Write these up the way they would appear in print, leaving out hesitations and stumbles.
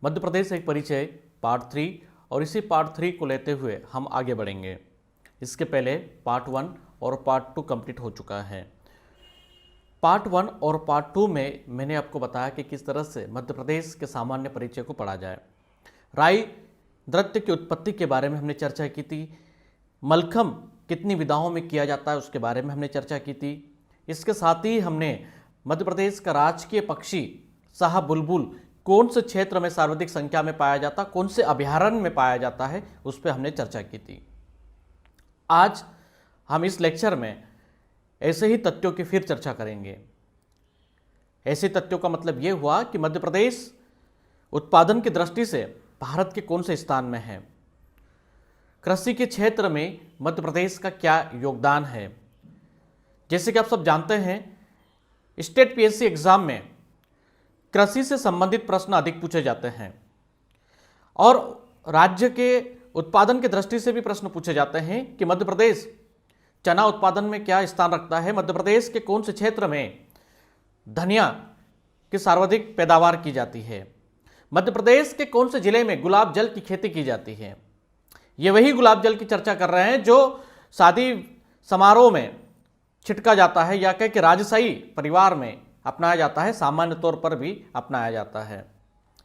मध्य प्रदेश एक परिचय पार्ट 3 और इसी पार्ट 3 को लेते हुए हम आगे बढ़ेंगे। इसके पहले पार्ट 1 और पार्ट 2 कंप्लीट हो चुका है। पार्ट 1 और पार्ट 2 में मैंने आपको बताया कि किस तरह से मध्य प्रदेश के सामान्य परिचय को पढ़ा जाए। राई नृत्य की उत्पत्ति के बारे में हमने चर्चा की थी। मलखम कितनी विधाओं में किया जाता है उसके बारे में हमने चर्चा की थी। इसके साथ ही हमने मध्य प्रदेश का राजकीय पक्षी शाह बुलबुल कौन से क्षेत्र में सर्वाधिक संख्या में पाया जाता, कौन से अभयारण्य में पाया जाता है, उस पर हमने चर्चा की थी। आज हम इस लेक्चर में ऐसे ही तथ्यों की फिर चर्चा करेंगे। ऐसे तथ्यों का मतलब यह हुआ कि मध्य प्रदेश उत्पादन की दृष्टि से भारत के कौन से स्थान में है, कृषि के क्षेत्र में मध्य प्रदेश का क्या योगदान है। जैसे कि आप सब जानते हैं, स्टेट पीएससी एग्जाम में कृषि से संबंधित प्रश्न अधिक पूछे जाते हैं और राज्य के उत्पादन की दृष्टि से भी प्रश्न पूछे जाते हैं कि मध्य प्रदेश चना उत्पादन में क्या स्थान रखता है, मध्य प्रदेश के कौन से क्षेत्र में धनिया की सर्वाधिक पैदावार की जाती है, मध्य प्रदेश के कौन से जिले में गुलाब जल की खेती की जाती है। ये वही गुलाब जल की चर्चा कर रहे हैं जो शादी समारोह में छिटका जाता है या कह के राजशाही परिवार में अपनाया जाता है, सामान्य तौर पर भी अपनाया जाता है।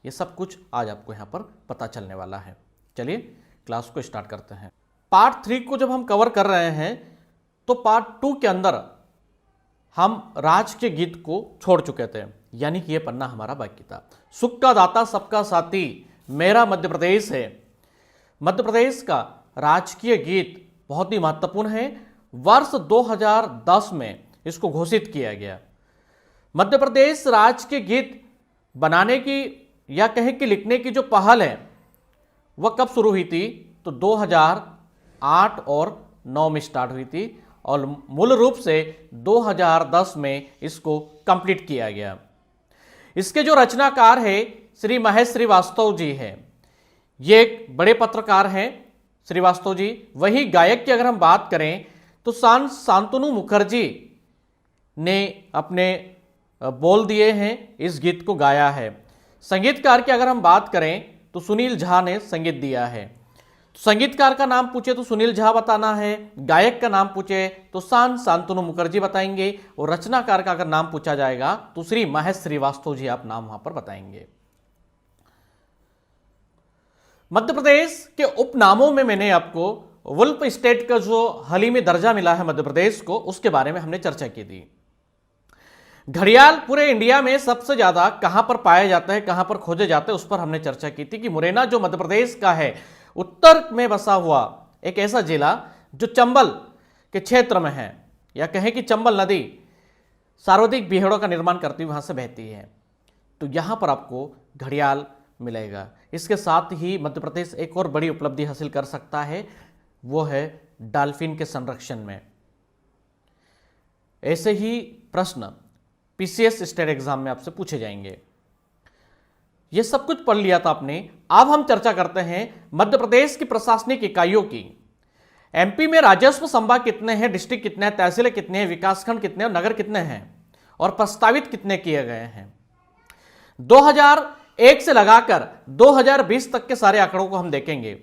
ये सब कुछ आज आपको यहाँ पर पता चलने वाला है। चलिए क्लास को स्टार्ट करते हैं। पार्ट 3 को जब हम कवर कर रहे हैं तो पार्ट 2 के अंदर हम राज के गीत को छोड़ चुके थे, यानी कि ये पन्ना हमारा बाकी था। सुख का दाता सबका साथी मेरा मध्य प्रदेश है। मध्य प्रदेश का राजकीय गीत बहुत ही महत्वपूर्ण है। वर्ष 2010 में इसको घोषित किया गया। मध्य प्रदेश राज्य के गीत बनाने की या कहें कि लिखने की जो पहल है वह कब शुरू हुई थी, तो 2008 और 9 में स्टार्ट हुई थी और मूल रूप से 2010 में इसको कंप्लीट किया गया। इसके जो रचनाकार है श्री महेश श्रीवास्तव जी हैं। ये एक बड़े पत्रकार हैं श्रीवास्तव जी। वही गायक की अगर हम बात करें तो शांतनु मुखर्जी ने अपने बोल दिए हैं, इस गीत को गाया है। संगीतकार की अगर हम बात करें तो सुनील झा ने संगीत दिया है। संगीतकार का नाम पूछे तो सुनील झा बताना है, गायक का नाम पूछे तो शांतनु मुखर्जी बताएंगे और रचनाकार का अगर नाम पूछा जाएगा तो श्री महेश श्रीवास्तव जी आप नाम वहां पर बताएंगे। मध्य प्रदेश के उपनामों में मैंने आपको वुल्फ स्टेट का जो हाल ही में दर्जा मिला है मध्य प्रदेश को, उसके बारे में हमने चर्चा की थी। घड़ियाल पूरे इंडिया में सबसे ज्यादा कहां पर पाए जाते हैं, कहां पर खोजे जाते हैं, उस पर हमने चर्चा की थी कि मुरैना जो मध्य प्रदेश का है उत्तर में बसा हुआ एक ऐसा जिला जो चंबल के क्षेत्र में है, या कहें कि चंबल नदी सर्वाधिक बीहड़ों का निर्माण करती हुई वहां से बहती है, तो यहां पर आपको घड़ियाल मिलेगा। इसके साथ ही मध्य प्रदेश एक और बड़ी उपलब्धि हासिल कर सकता है, वो है डॉल्फिन के संरक्षण में। ऐसे ही प्रश्न पीसीएस स्टेट एग्जाम में आपसे पूछे जाएंगे। ये सब कुछ पढ़ लिया था आपने। अब हम चर्चा करते हैं मध्य प्रदेश की प्रशासनिक इकाइयों की। एमपी में राजस्व संभाग कितने हैं, डिस्ट्रिक्ट कितने हैं, तहसीलें कितने हैं, विकासखंड कितने हैं, नगर कितने हैं और प्रस्तावित कितने किए गए हैं। 2001 से लगाकर 2020 तक के सारे आंकड़ों को हम देखेंगे।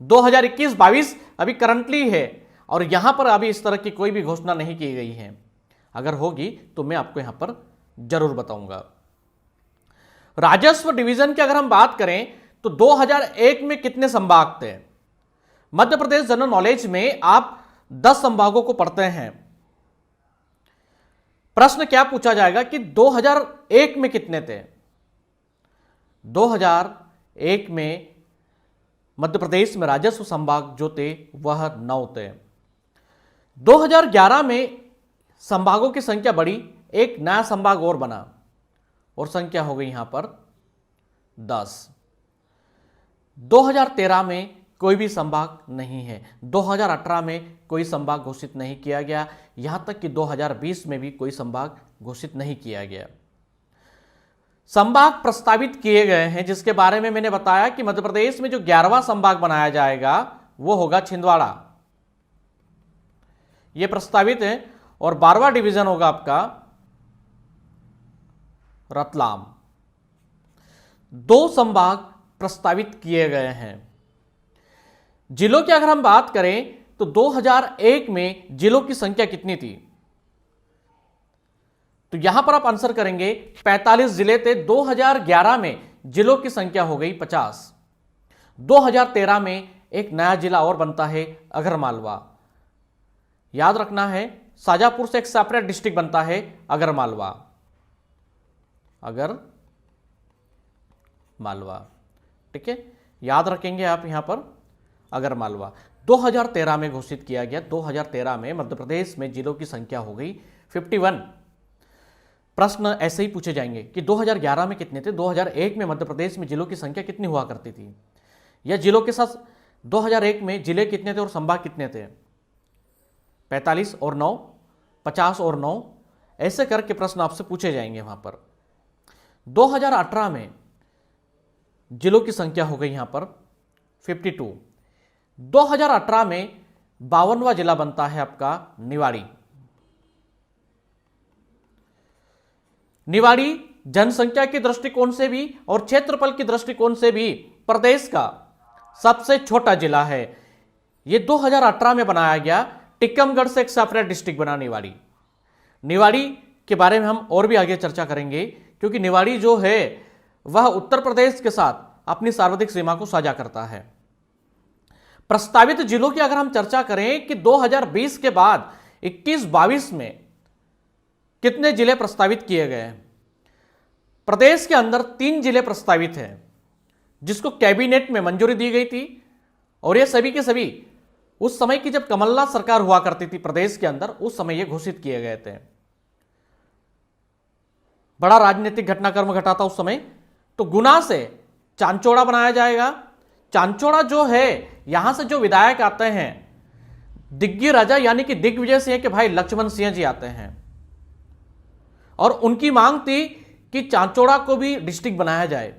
2021-22 अभी करंटली है और यहां पर अभी इस तरह की कोई भी घोषणा नहीं की गई है। अगर होगी तो मैं आपको यहां पर जरूर बताऊंगा। राजस्व डिवीजन की अगर हम बात करें तो 2001 में कितने संभाग थे। मध्य प्रदेश जनरल नॉलेज में आप 10 संभागों को पढ़ते हैं। प्रश्न क्या पूछा जाएगा कि 2001 में कितने थे। 2001 में मध्य प्रदेश में राजस्व संभाग जो थे वह 9 थे। 2011 में संभागों की संख्या बढ़ी, एक नया संभाग और बना और संख्या हो गई यहां पर 10। 2013 में कोई भी संभाग नहीं है। 2018 में कोई संभाग घोषित नहीं किया गया, यहां तक कि 2020 में भी कोई संभाग घोषित नहीं किया गया। संभाग प्रस्तावित किए गए हैं जिसके बारे में मैंने बताया कि मध्य प्रदेश में जो 11वां संभाग बनाया जाएगा वो होगा छिंदवाड़ा, यह प्रस्तावित है। और 12वां डिवीजन होगा आपका रतलाम। 2 संभाग प्रस्तावित किए गए हैं। जिलों की अगर हम बात करें तो 2001 में जिलों की संख्या कितनी थी? तो यहां पर आप आंसर करेंगे 45 जिले थे। 2011 में जिलों की संख्या हो गई 50। 2013 में एक नया जिला और बनता है अगरमालवा। याद रखना है, शाजापुर से एक सेपरेट डिस्ट्रिक्ट बनता है अगरमालवा। अगरमालवा, ठीक है, याद रखेंगे आप यहां पर अगरमालवा। 2013 में घोषित किया गया। 2013 में मध्य प्रदेश में जिलों की संख्या हो गई 51। प्रश्न ऐसे ही पूछे जाएंगे कि 2011 में कितने थे, 2001 में मध्य प्रदेश में जिलों की संख्या कितनी हुआ करती थी, या जिलों के साथ 2001 में जिले कितने थे और संभाग कितने थे। 45 और 9, 50 और 9, ऐसे करके प्रश्न आपसे पूछे जाएंगे वहां पर। 2018 में जिलों की संख्या हो गई यहां पर 52। 2018 में 52वां जिला बनता है आपका निवाड़ी। निवाड़ी जनसंख्या के दृष्टिकोण से भी और क्षेत्रफल के दृष्टिकोण से भी प्रदेश का सबसे छोटा जिला है। यह 2018 में बनाया गया। टीकमगढ़ से एक सेपरेट डिस्ट्रिक्ट बना निवाड़ी। निवाड़ी के बारे में हम और भी आगे चर्चा करेंगे, क्योंकि निवाड़ी जो है वह उत्तर प्रदेश के साथ अपनी सार्वधिक सीमा को साझा करता है। प्रस्तावित जिलों की अगर हम चर्चा करें कि 2020 के बाद 21-22 में कितने जिले प्रस्तावित किए गए हैं। प्रदेश के अंदर 3 जिले प्रस्तावित हैं, जिसको कैबिनेट में मंजूरी दी गई थी, और ये सभी के सभी उस समय की जब कमलनाथ सरकार हुआ करती थी प्रदेश के अंदर, उस समय ये घोषित किए गए थे। बड़ा राजनीतिक घटनाक्रम घटा था उस समय। तो गुना से चांचौड़ा बनाया जाएगा। चांचौड़ा जो है, यहां से जो विधायक आते हैं दिग्गी राजा यानी कि दिग्विजय सिंह के भाई लक्ष्मण सिंह जी आते हैं, और उनकी मांग थी कि चांचौड़ा को भी डिस्ट्रिक्ट बनाया जाए।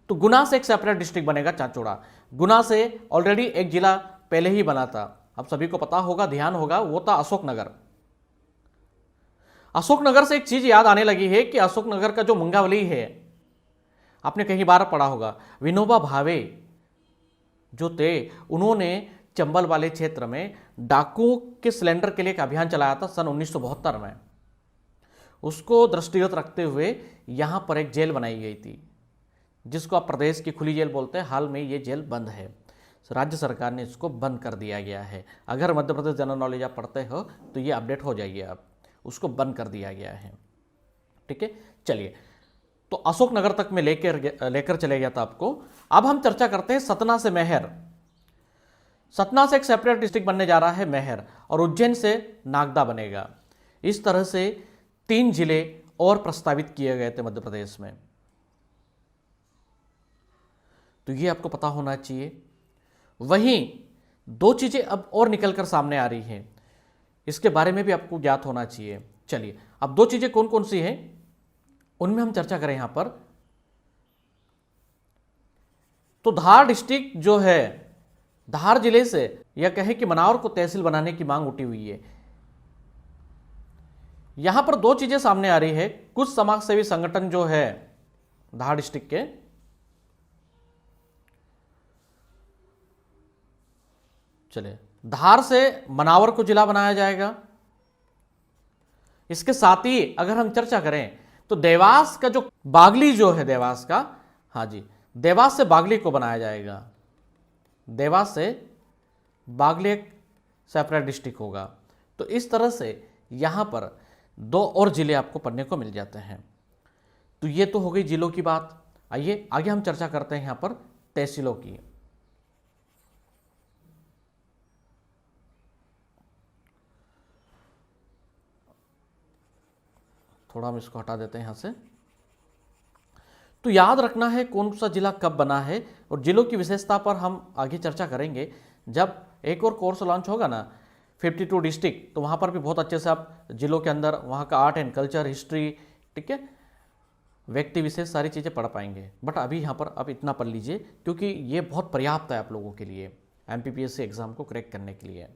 तो गुना से एक सेपरेट डिस्ट्रिक्ट बनेगा चांचौड़ा। गुना से ऑलरेडी एक जिला पहले ही बना था, अब सभी को पता होगा, ध्यान होगा, वो था अशोकनगर। अशोकनगर से एक चीज याद आने लगी है कि अशोकनगर का जो मुंगावली है, आपने कई बार पढ़ा होगा। विनोबा भावे जो थे, उन्होंने चंबल वाले क्षेत्र में डाकुओं के सिलेंडर के लिए एक अभियान चलाया था सन 1972 में। उसको दृष्टिगत रखते हुए यहां पर एक जेल बनाई गई थी, जिसको आप प्रदेश की खुली जेल बोलते हैं। हाल में ये जेल बंद है, राज्य सरकार ने इसको बंद कर दिया गया है। अगर मध्य प्रदेश जनरल नॉलेज आप पढ़ते हो तो ये अपडेट हो जाइए आप, उसको बंद कर दिया गया है, ठीक है। चलिए, तो अशोकनगर तक में लेकर चले गया था आपको। अब हम चर्चा करते हैं सतना से मैहर। सतना से एक सेपरेट डिस्ट्रिक्ट बनने जा रहा है मैहर, और उज्जैन से नागदा बनेगा। इस तरह से 3 जिले और प्रस्तावित किए गए थे मध्य प्रदेश में। तो ये आपको पता होना चाहिए। वहीं 2 चीजें अब और निकलकर सामने आ रही हैं, इसके बारे में भी आपको ज्ञात होना चाहिए। चलिए, अब 2 चीजें कौन कौन सी हैं उनमें हम चर्चा करें यहां पर। तो धार डिस्ट्रिक्ट जो है, धार जिले से यह कहें कि मनावर को तहसील बनाने की मांग उठी हुई है। यहां पर 2 चीजें सामने आ रही है। कुछ समाजसेवी संगठन जो है धार डिस्ट्रिक्ट के, चलिए, धार से मनावर को जिला बनाया जाएगा। इसके साथ ही अगर हम चर्चा करें तो देवास का जो बागली जो है, देवास का, हाँ जी, देवास से बागली को बनाया जाएगा। देवास से बागली एक सेपरेट डिस्ट्रिक्ट होगा। तो इस तरह से यहां पर 2 और जिले आपको पढ़ने को मिल जाते हैं। तो ये तो हो गई जिलों की बात। आइए आगे हम चर्चा करते हैं यहां पर तहसीलों की। थोड़ा हम इसको हटा देते हैं यहां से। तो याद रखना है कौन सा जिला कब बना है, और जिलों की विशेषता पर हम आगे चर्चा करेंगे जब एक और कोर्स लॉन्च होगा ना, 52 डिस्ट्रिक्ट, तो वहाँ पर भी बहुत अच्छे से आप जिलों के अंदर वहाँ का आर्ट एंड कल्चर, हिस्ट्री, ठीक है, व्यक्ति विशेष सारी चीज़ें पढ़ पाएंगे। बट अभी यहाँ पर आप इतना पढ़ लीजिए, क्योंकि ये बहुत पर्याप्त है आप लोगों के लिए MPPSC एग्जाम को क्रैक करने के लिए।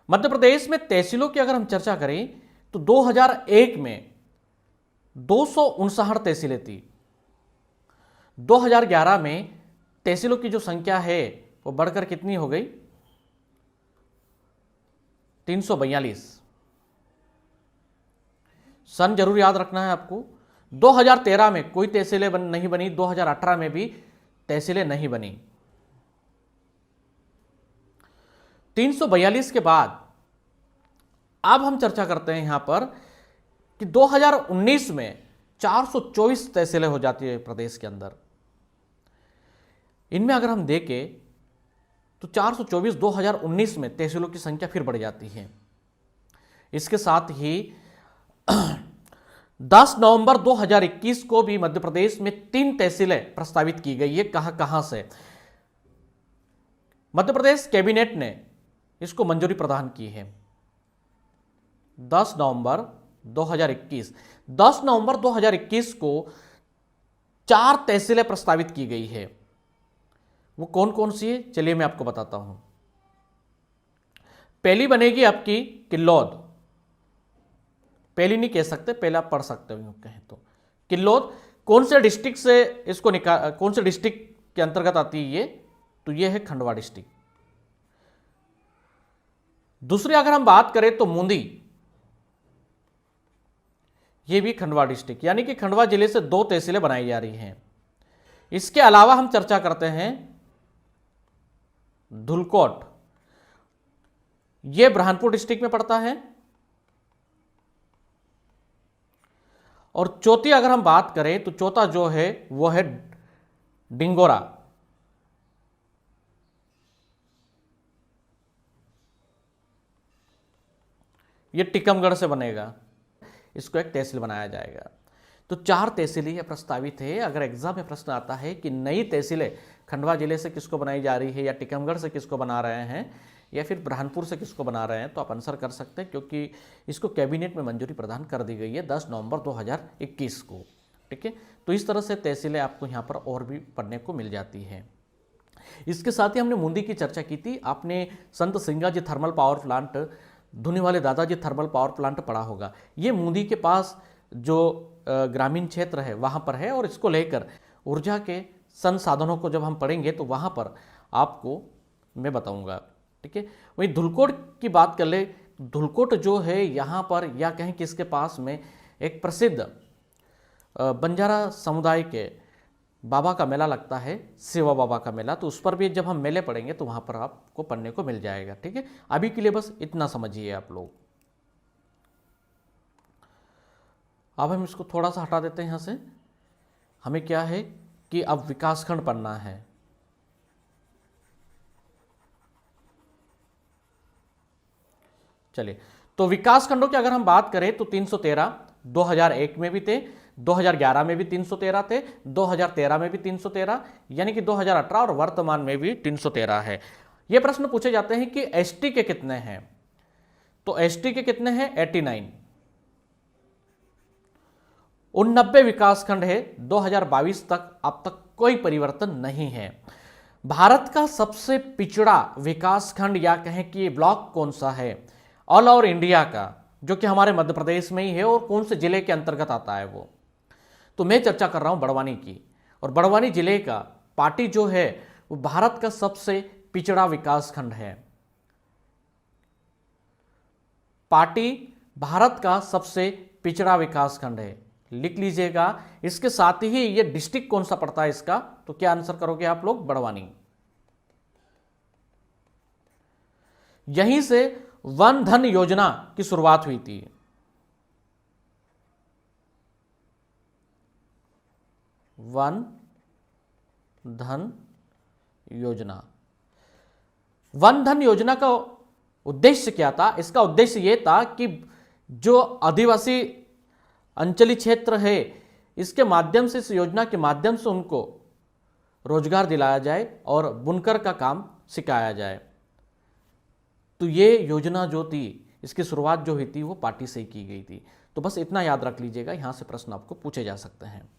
मध्य प्रदेश में तहसीलों की अगर हम चर्चा करें तो 2001 में 259 तहसीलें थी। 2011 में तहसीलों की जो संख्या है वो बढ़कर कितनी हो गई? 342। सन जरूर याद रखना है आपको। 2013 में कोई तहसीलें नहीं बनी, 2018 में भी तहसीलें नहीं बनी। 342 के बाद अब हम चर्चा करते हैं यहां पर कि 2019 में 424 तहसीलें हो जाती है प्रदेश के अंदर। इनमें अगर हम देखें तो 424 2019 में तहसीलों की संख्या फिर बढ़ जाती है। इसके साथ ही 10 नवंबर 2021 को भी मध्य प्रदेश में 3 तहसीलें प्रस्तावित की गई है। कहां से? मध्य प्रदेश कैबिनेट ने इसको मंजूरी प्रदान की है। 10 नवंबर 2021 को 4 तहसीलें प्रस्तावित की गई है। वो कौन कौन सी है चलिए मैं आपको बताता हूं। पहली बनेगी आपकी किल्लौद। पहली नहीं कह सकते, पहले आप पढ़ सकते हो कहें तो। किल्लौद कौन से डिस्ट्रिक्ट से इसको कौन से डिस्ट्रिक्ट के अंतर्गत आती है ये? तो ये है खंडवा डिस्ट्रिक्ट। दूसरी अगर हम बात करें तो मूंदी, ये भी खंडवा डिस्ट्रिक्ट, यानी कि खंडवा जिले से 2 तहसीलें बनाई जा रही हैं। इसके अलावा हम चर्चा करते हैं धुलकोट, यह बुरहानपुर डिस्ट्रिक्ट में पड़ता है। और चौथी अगर हम बात करें तो चौथा जो है वो है डिंगोरा। ये टीकमगढ़ से बनेगा, इसको एक तहसील बनाया जाएगा। तो 4 तहसीलें यह प्रस्तावित है। अगर एग्जाम में प्रश्न आता है कि नई तहसीलें खंडवा जिले से किसको बनाई जा रही है, या टीकमगढ़ से किसको बना रहे हैं, या फिर बुरहानपुर से किसको बना रहे हैं, तो आप आंसर कर सकते हैं, क्योंकि इसको कैबिनेट में मंजूरी प्रदान कर दी गई है 10 नवंबर 2021 को। ठीक है, तो इस तरह से तहसीलें आपको यहाँ पर और भी पढ़ने को मिल जाती हैं। इसके साथ ही हमने मूंदी की चर्चा की थी। आपने संत सिंगाजी थर्मल पावर प्लांट, धुनी वाले दादाजी थर्मल पावर प्लांट पढ़ा होगा। ये मूंदी के पास जो ग्रामीण क्षेत्र है वहाँ पर है, और इसको लेकर ऊर्जा के संसाधनों को जब हम पढ़ेंगे तो वहाँ पर आपको मैं बताऊँगा। ठीक है, वहीं धुलकोट की बात कर ले। धुलकोट जो है यहाँ पर, या कहें कि इसके पास में एक प्रसिद्ध बंजारा समुदाय के बाबा का मेला लगता है, सेवा बाबा का मेला। तो उस पर भी जब हम मेले पढ़ेंगे तो वहाँ पर आपको पढ़ने को मिल जाएगा। ठीक है, अभी के लिए बस इतना समझिए आप लोग। अब हम इसको थोड़ा सा हटा देते हैं यहाँ से। हमें क्या है कि अब विकासखंड पढ़ना है। चलिए, तो विकासखंडों की अगर हम बात करें तो 313 2001 में भी थे, 2011 में भी 313 थे, 2013 में भी 313, यानी कि 2018 और वर्तमान में भी 313 है। ये प्रश्न पूछे जाते हैं कि एसटी के कितने हैं, तो एसटी के कितने हैं? 89। 89 विकासखंड है। 2022 तक अब तक कोई परिवर्तन नहीं है। भारत का सबसे पिछड़ा विकासखंड या कहें कि ब्लॉक कौन सा है ऑल ओवर इंडिया का, जो कि हमारे मध्य प्रदेश में ही है, और कौन से जिले के अंतर्गत आता है वो? तो मैं चर्चा कर रहा हूं बड़वानी की। और बड़वानी जिले का पाटी जो है वो भारत का सबसे पिछड़ा विकासखंड है। पाटी भारत का सबसे पिछड़ा विकासखंड है, लिख लीजिएगा। इसके साथ ही ये डिस्ट्रिक्ट कौन सा पड़ता है इसका, तो क्या आंसर करोगे आप लोग? बड़वानी। यहीं से वन धन योजना की शुरुआत हुई थी। वन धन योजना। वन धन योजना का उद्देश्य क्या था? इसका उद्देश्य यह था कि जो आदिवासी अंचली क्षेत्र है, इसके माध्यम से, इस योजना के माध्यम से उनको रोजगार दिलाया जाए और बुनकर का काम सिखाया जाए। तो ये योजना जो थी, इसकी शुरुआत जो हुई थी वो पार्टी से ही की गई थी। तो बस इतना याद रख लीजिएगा, यहां से प्रश्न आपको पूछे जा सकते हैं।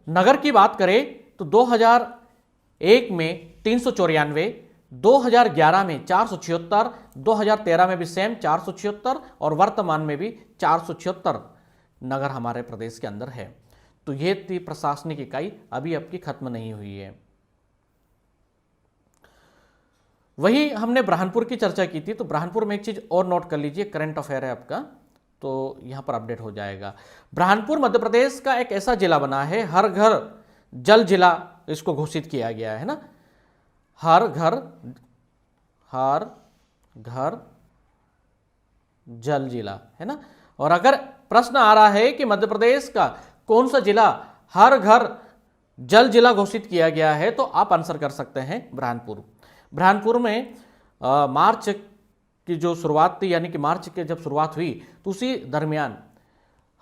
नगर की बात करें तो 2001 में 394, 2011 में 476, 2013 में भी सेम 476 और वर्तमान में भी 476 नगर हमारे प्रदेश के अंदर है। तो ये थी प्रशासनिक इकाई, अभी आपकी खत्म नहीं हुई है। वही हमने बुरहानपुर की चर्चा की थी, तो बुरहानपुर में एक चीज और नोट कर लीजिए, करंट अफेयर है आपका, तो यहां पर अपडेट हो जाएगा। बुरहानपुर मध्य प्रदेश का एक ऐसा जिला बना है, हर घर जल जिला इसको घोषित किया गया है ना, हर घर जल जिला है ना। और अगर प्रश्न आ रहा है कि मध्य प्रदेश का कौन सा जिला हर घर जल जिला घोषित किया गया है, तो आप आंसर कर सकते हैं बुरहानपुर। बुरहानपुर में मार्च की जो शुरुआत थी, यानी कि मार्च के जब शुरुआत हुई तो उसी दरमियान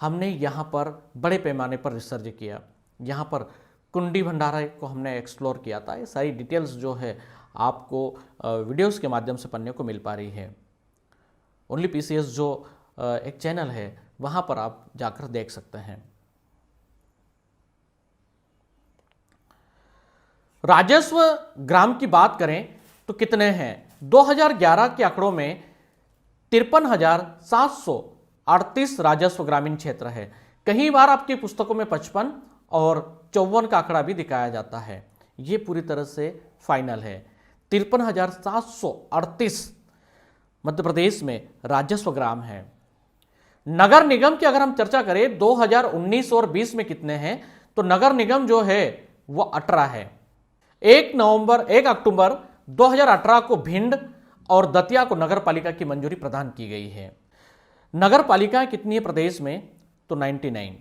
हमने यहाँ पर बड़े पैमाने पर रिसर्च किया, यहाँ पर कुंडी भंडारा को हमने एक्सप्लोर किया था। ये सारी डिटेल्स जो है आपको वीडियोस के माध्यम से पढ़ने को मिल पा रही है। ओनली पीसीएस जो एक चैनल है वहाँ पर आप जाकर देख सकते हैं। राजस्व ग्राम की बात करें तो कितने हैं? 2011 के आंकड़ों में 53,738 राजस्व ग्रामीण क्षेत्र है। कई बार आपकी पुस्तकों में 55 और 54 का आंकड़ा भी दिखाया जाता है, ये पूरी तरह से फाइनल है। 53,738 मध्य प्रदेश में राजस्व ग्राम है। नगर निगम की अगर हम चर्चा करें 2019 और 20 में कितने हैं, तो नगर निगम जो है वो 18 है। 1 अक्टूबर 2018 को भिंड और दतिया को नगर पालिका की मंजूरी प्रदान की गई है। नगर पालिकाएं कितनी है प्रदेश में, तो 99।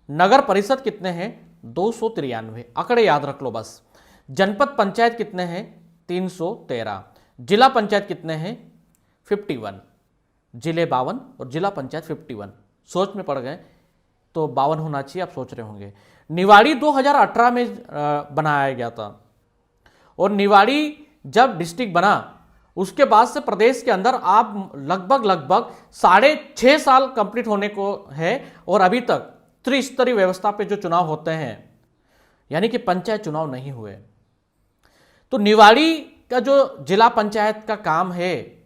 नगर परिषद कितने हैं, 293। आंकड़े याद रख लो बस। जनपद पंचायत कितने हैं, 313। जिला पंचायत कितने हैं, 51। जिले 52 और जिला पंचायत 51। सोच में पड़ गए तो 52 होना चाहिए, आप सोच रहे होंगे। निवाड़ी 2018 में बनाया गया था, और निवाड़ी जब डिस्ट्रिक्ट बना उसके बाद से प्रदेश के अंदर आप लगभग 6.5 साल कंप्लीट होने को है, और अभी तक त्रिस्तरीय व्यवस्था पे जो चुनाव होते हैं, यानी कि पंचायत चुनाव नहीं हुए। तो निवाड़ी का जो जिला पंचायत का काम है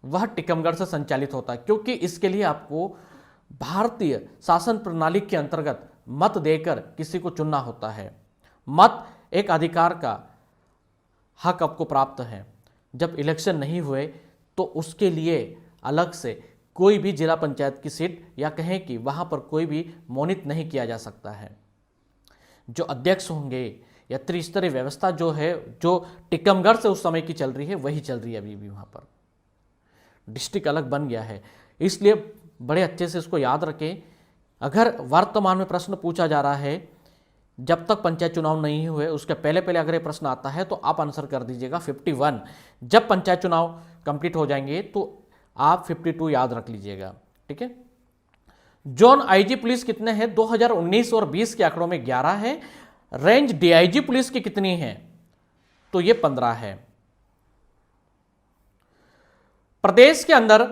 वह टीकमगढ़ से संचालित होता है, क्योंकि इसके लिए आपको भारतीय शासन प्रणाली के अंतर्गत मत देकर किसी को चुनना होता है। मत एक अधिकार का हक आपको प्राप्त है। जब इलेक्शन नहीं हुए तो उसके लिए अलग से कोई भी जिला पंचायत की सीट या कहें कि वहां पर कोई भी मोनित नहीं किया जा सकता है। जो अध्यक्ष होंगे या त्रिस्तरीय व्यवस्था जो है, जो टीकमगढ़ से उस समय की चल रही है, वही चल रही है अभी भी। वहां पर डिस्ट्रिक्ट अलग बन गया है, इसलिए बड़े अच्छे से इसको याद रखें। अगर वर्तमान में प्रश्न पूछा जा रहा है जब तक पंचायत चुनाव नहीं हुए, उसके पहले अगर ये प्रश्न आता है तो आप आंसर कर दीजिएगा 51। जब पंचायत चुनाव कंप्लीट हो जाएंगे तो आप 52 याद रख लीजिएगा, ठीक है। जोन आईजी पुलिस कितने हैं? 2019 और 20 के आंकड़ों में 11 है। रेंज डीआईजी पुलिस की कितनी है? तो ये 15 है। प्रदेश के अंदर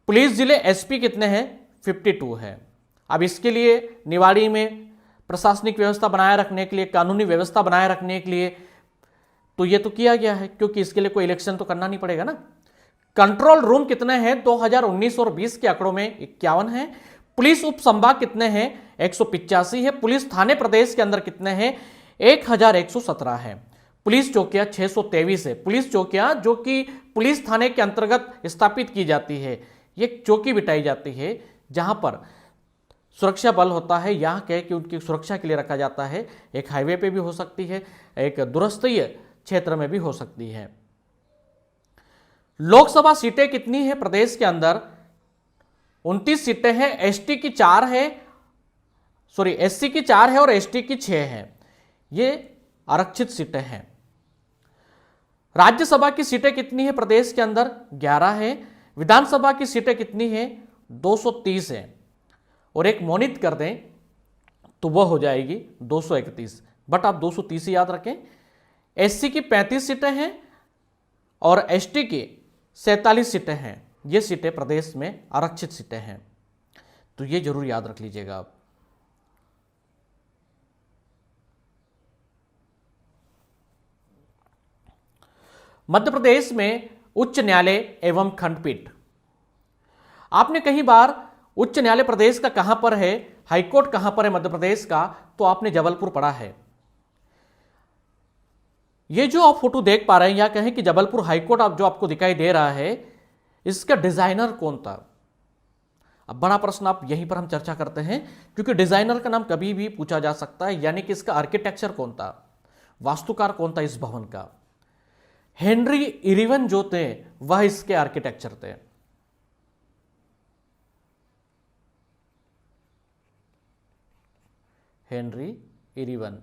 पुलिस जिले एसपी कितने हैं? 52 है। अब इसके लिए निवाड़ी में प्रशासनिक व्यवस्था बनाए रखने के लिए, कानूनी व्यवस्था बनाए रखने के लिए तो ये तो किया गया है, क्योंकि इसके लिए कोई इलेक्शन तो करना नहीं पड़ेगा ना। कंट्रोल रूम कितने हैं? 2019 और 20 के आंकड़ों में 51 है। पुलिस उप संभाग कितने हैं? 185 है। पुलिस थाने प्रदेश के अंदर कितने हैं? 1117 है। पुलिस चौकियां 623 है। पुलिस चौकियां जो कि पुलिस थाने के अंतर्गत स्थापित की जाती है, ये चौकी बिठाई जाती है जहां पर सुरक्षा बल होता है, यहाँ कह कि उनकी सुरक्षा के लिए रखा जाता है। एक हाईवे पे भी हो सकती है, एक दूरस्थीय क्षेत्र में भी हो सकती है। लोकसभा सीटें कितनी है प्रदेश के अंदर? 29 सीटें हैं। एसटी की 4 है, सॉरी एससी की 4 है और एसटी की 6 है। ये आरक्षित सीटें हैं। राज्यसभा की सीटें कितनी है प्रदेश के अंदर? 11 है। विधानसभा की सीटें कितनी है? 230 है। और एक मोनित कर दें तो वह हो जाएगी 231, बट आप 230 ही याद रखें। एससी की 35 सीटें हैं और एसटी की 47 सीटें हैं। ये सीटें प्रदेश में आरक्षित सीटें हैं, तो ये जरूर याद रख लीजिएगा आप। मध्य प्रदेश में उच्च न्यायालय एवं खंडपीठ, आपने कई बार उच्च न्यायालय प्रदेश का कहां पर है, हाईकोर्ट कहां पर है मध्य प्रदेश का, तो आपने जबलपुर पढ़ा है। ये जो आप फोटो देख पा रहे हैं या कहें कि जबलपुर हाईकोर्ट आप जो आपको दिखाई दे रहा है, इसका डिजाइनर कौन था। अब बड़ा प्रश्न आप यहीं पर हम चर्चा करते हैं, क्योंकि डिजाइनर का नाम कभी भी पूछा जा सकता है, यानी कि इसका आर्किटेक्चर कौन था, वास्तुकार कौन था इस भवन का। हेनरी इरिवन जो थे वह इसके आर्किटेक्चर थे। हेनरी इरिवन।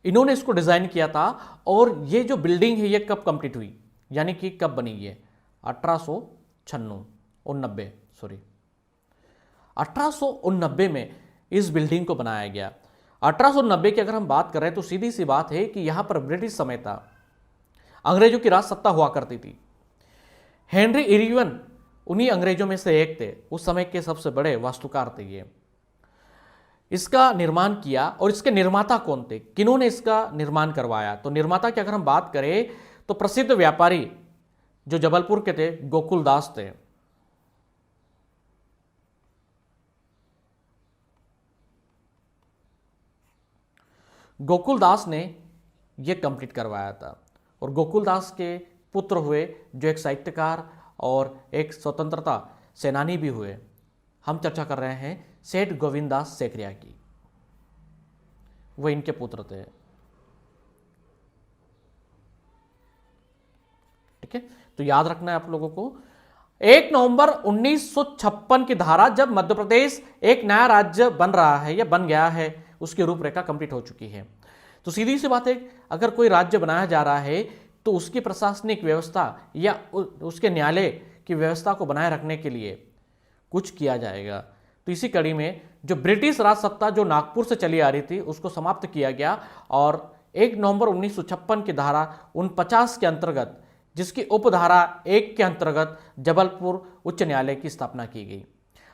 इन्होंने इसको डिजाइन किया था। और ये जो बिल्डिंग है ये कब कंप्लीट हुई, यानी कि कब बनी, ये 1896 सॉरी 1890 में इस बिल्डिंग को बनाया गया। 1890 की अगर हम बात करें तो सीधी सी बात है कि यहां पर ब्रिटिश समय था, अंग्रेजों की राज सत्ता हुआ करती थी। हेनरी इरिवन उन्हीं अंग्रेजों में से एक थे, उस समय के सबसे बड़े वास्तुकार थे ये। इसका निर्माण किया। और इसके निर्माता कौन थे, किन्होंने इसका निर्माण करवाया, तो निर्माता की अगर हम बात करें तो प्रसिद्ध व्यापारी जो जबलपुर के थे गोकुल दास थे। गोकुल दास ने यह कंप्लीट करवाया था। और गोकुल दास के पुत्र हुए जो एक साहित्यकार और एक स्वतंत्रता सेनानी भी हुए। हम चर्चा कर रहे हैं सेठ गोविंद दास सेकरिया की, वह इनके पुत्र थे। ठीक है, तो याद रखना है आप लोगों को। 1 नवंबर 1956 की धारा, जब मध्य प्रदेश एक नया राज्य बन रहा है या बन गया है, उसकी रूपरेखा कंप्लीट हो चुकी है। तो सीधी सी बात है, अगर कोई राज्य बनाया जा रहा है तो उसकी प्रशासनिक व्यवस्था या उसके न्यायालय की व्यवस्था को बनाए रखने के लिए कुछ किया जाएगा। तो इसी कड़ी में जो ब्रिटिश राज सत्ता जो नागपुर से चली आ रही थी उसको समाप्त किया गया। और 1 नवंबर 1956 की धारा 49 के अंतर्गत, जिसकी उपधारा 1 के अंतर्गत जबलपुर उच्च न्यायालय की स्थापना की गई।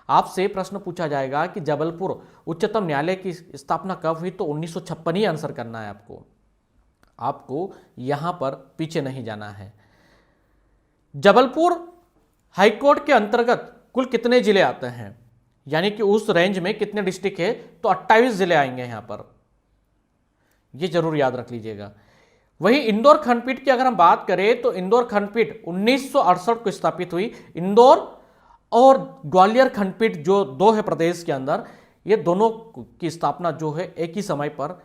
आपसे प्रश्न पूछा जाएगा कि जबलपुर उच्चतम न्यायालय की स्थापना कब हुई, तो 1956 ही आंसर करना है आपको यहां पर पीछे नहीं जाना है। जबलपुर हाईकोर्ट के अंतर्गत कुल कितने जिले आते हैं, यानी कि उस रेंज में कितने डिस्ट्रिक्ट है, तो 28 जिले आएंगे यहां पर, यह जरूर याद रख लीजिएगा। वही इंदौर खंडपीठ की अगर हम बात करें तो इंदौर खंडपीठ 1968 को स्थापित हुई। इंदौर और ग्वालियर खंडपीठ जो दो है प्रदेश के अंदर, ये दोनों की स्थापना जो है एक ही समय पर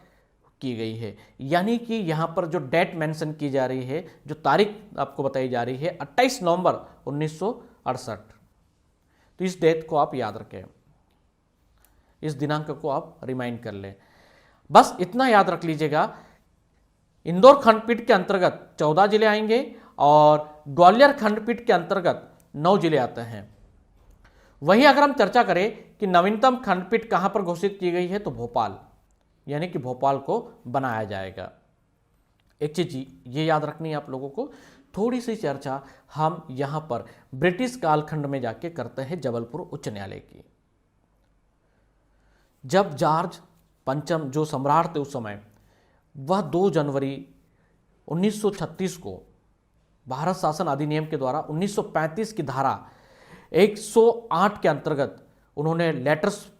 की गई है। यानी कि यहां पर जो डेट मेंशन की जा रही है, जो तारीख आपको बताई जा रही है 28 नवंबर 1968। तो इस डेट को आप याद रखें, इस दिनांक को आप रिमाइंड कर लें। बस इतना याद रख लीजिएगा। इंदौर खंडपीठ के अंतर्गत 14 जिले आएंगे और ग्वालियर खंडपीठ के अंतर्गत 9 जिले आते हैं। वहीं अगर हम चर्चा करें कि नवीनतम खंडपीठ कहां पर घोषित की गई है, तो भोपाल, यानी कि भोपाल को बनाया जाएगा। एक चीज ये याद रखनी है आप लोगों को, थोड़ी सी चर्चा हम यहां पर ब्रिटिश कालखंड में जाके करते हैं जबलपुर उच्च न्यायालय की। जब जॉर्ज पंचम जो सम्राट थे उस समय, वह 2 जनवरी 1936 को भारत शासन अधिनियम के द्वारा 1935 की धारा 108 के अंतर्गत उन्होंने लेटर्स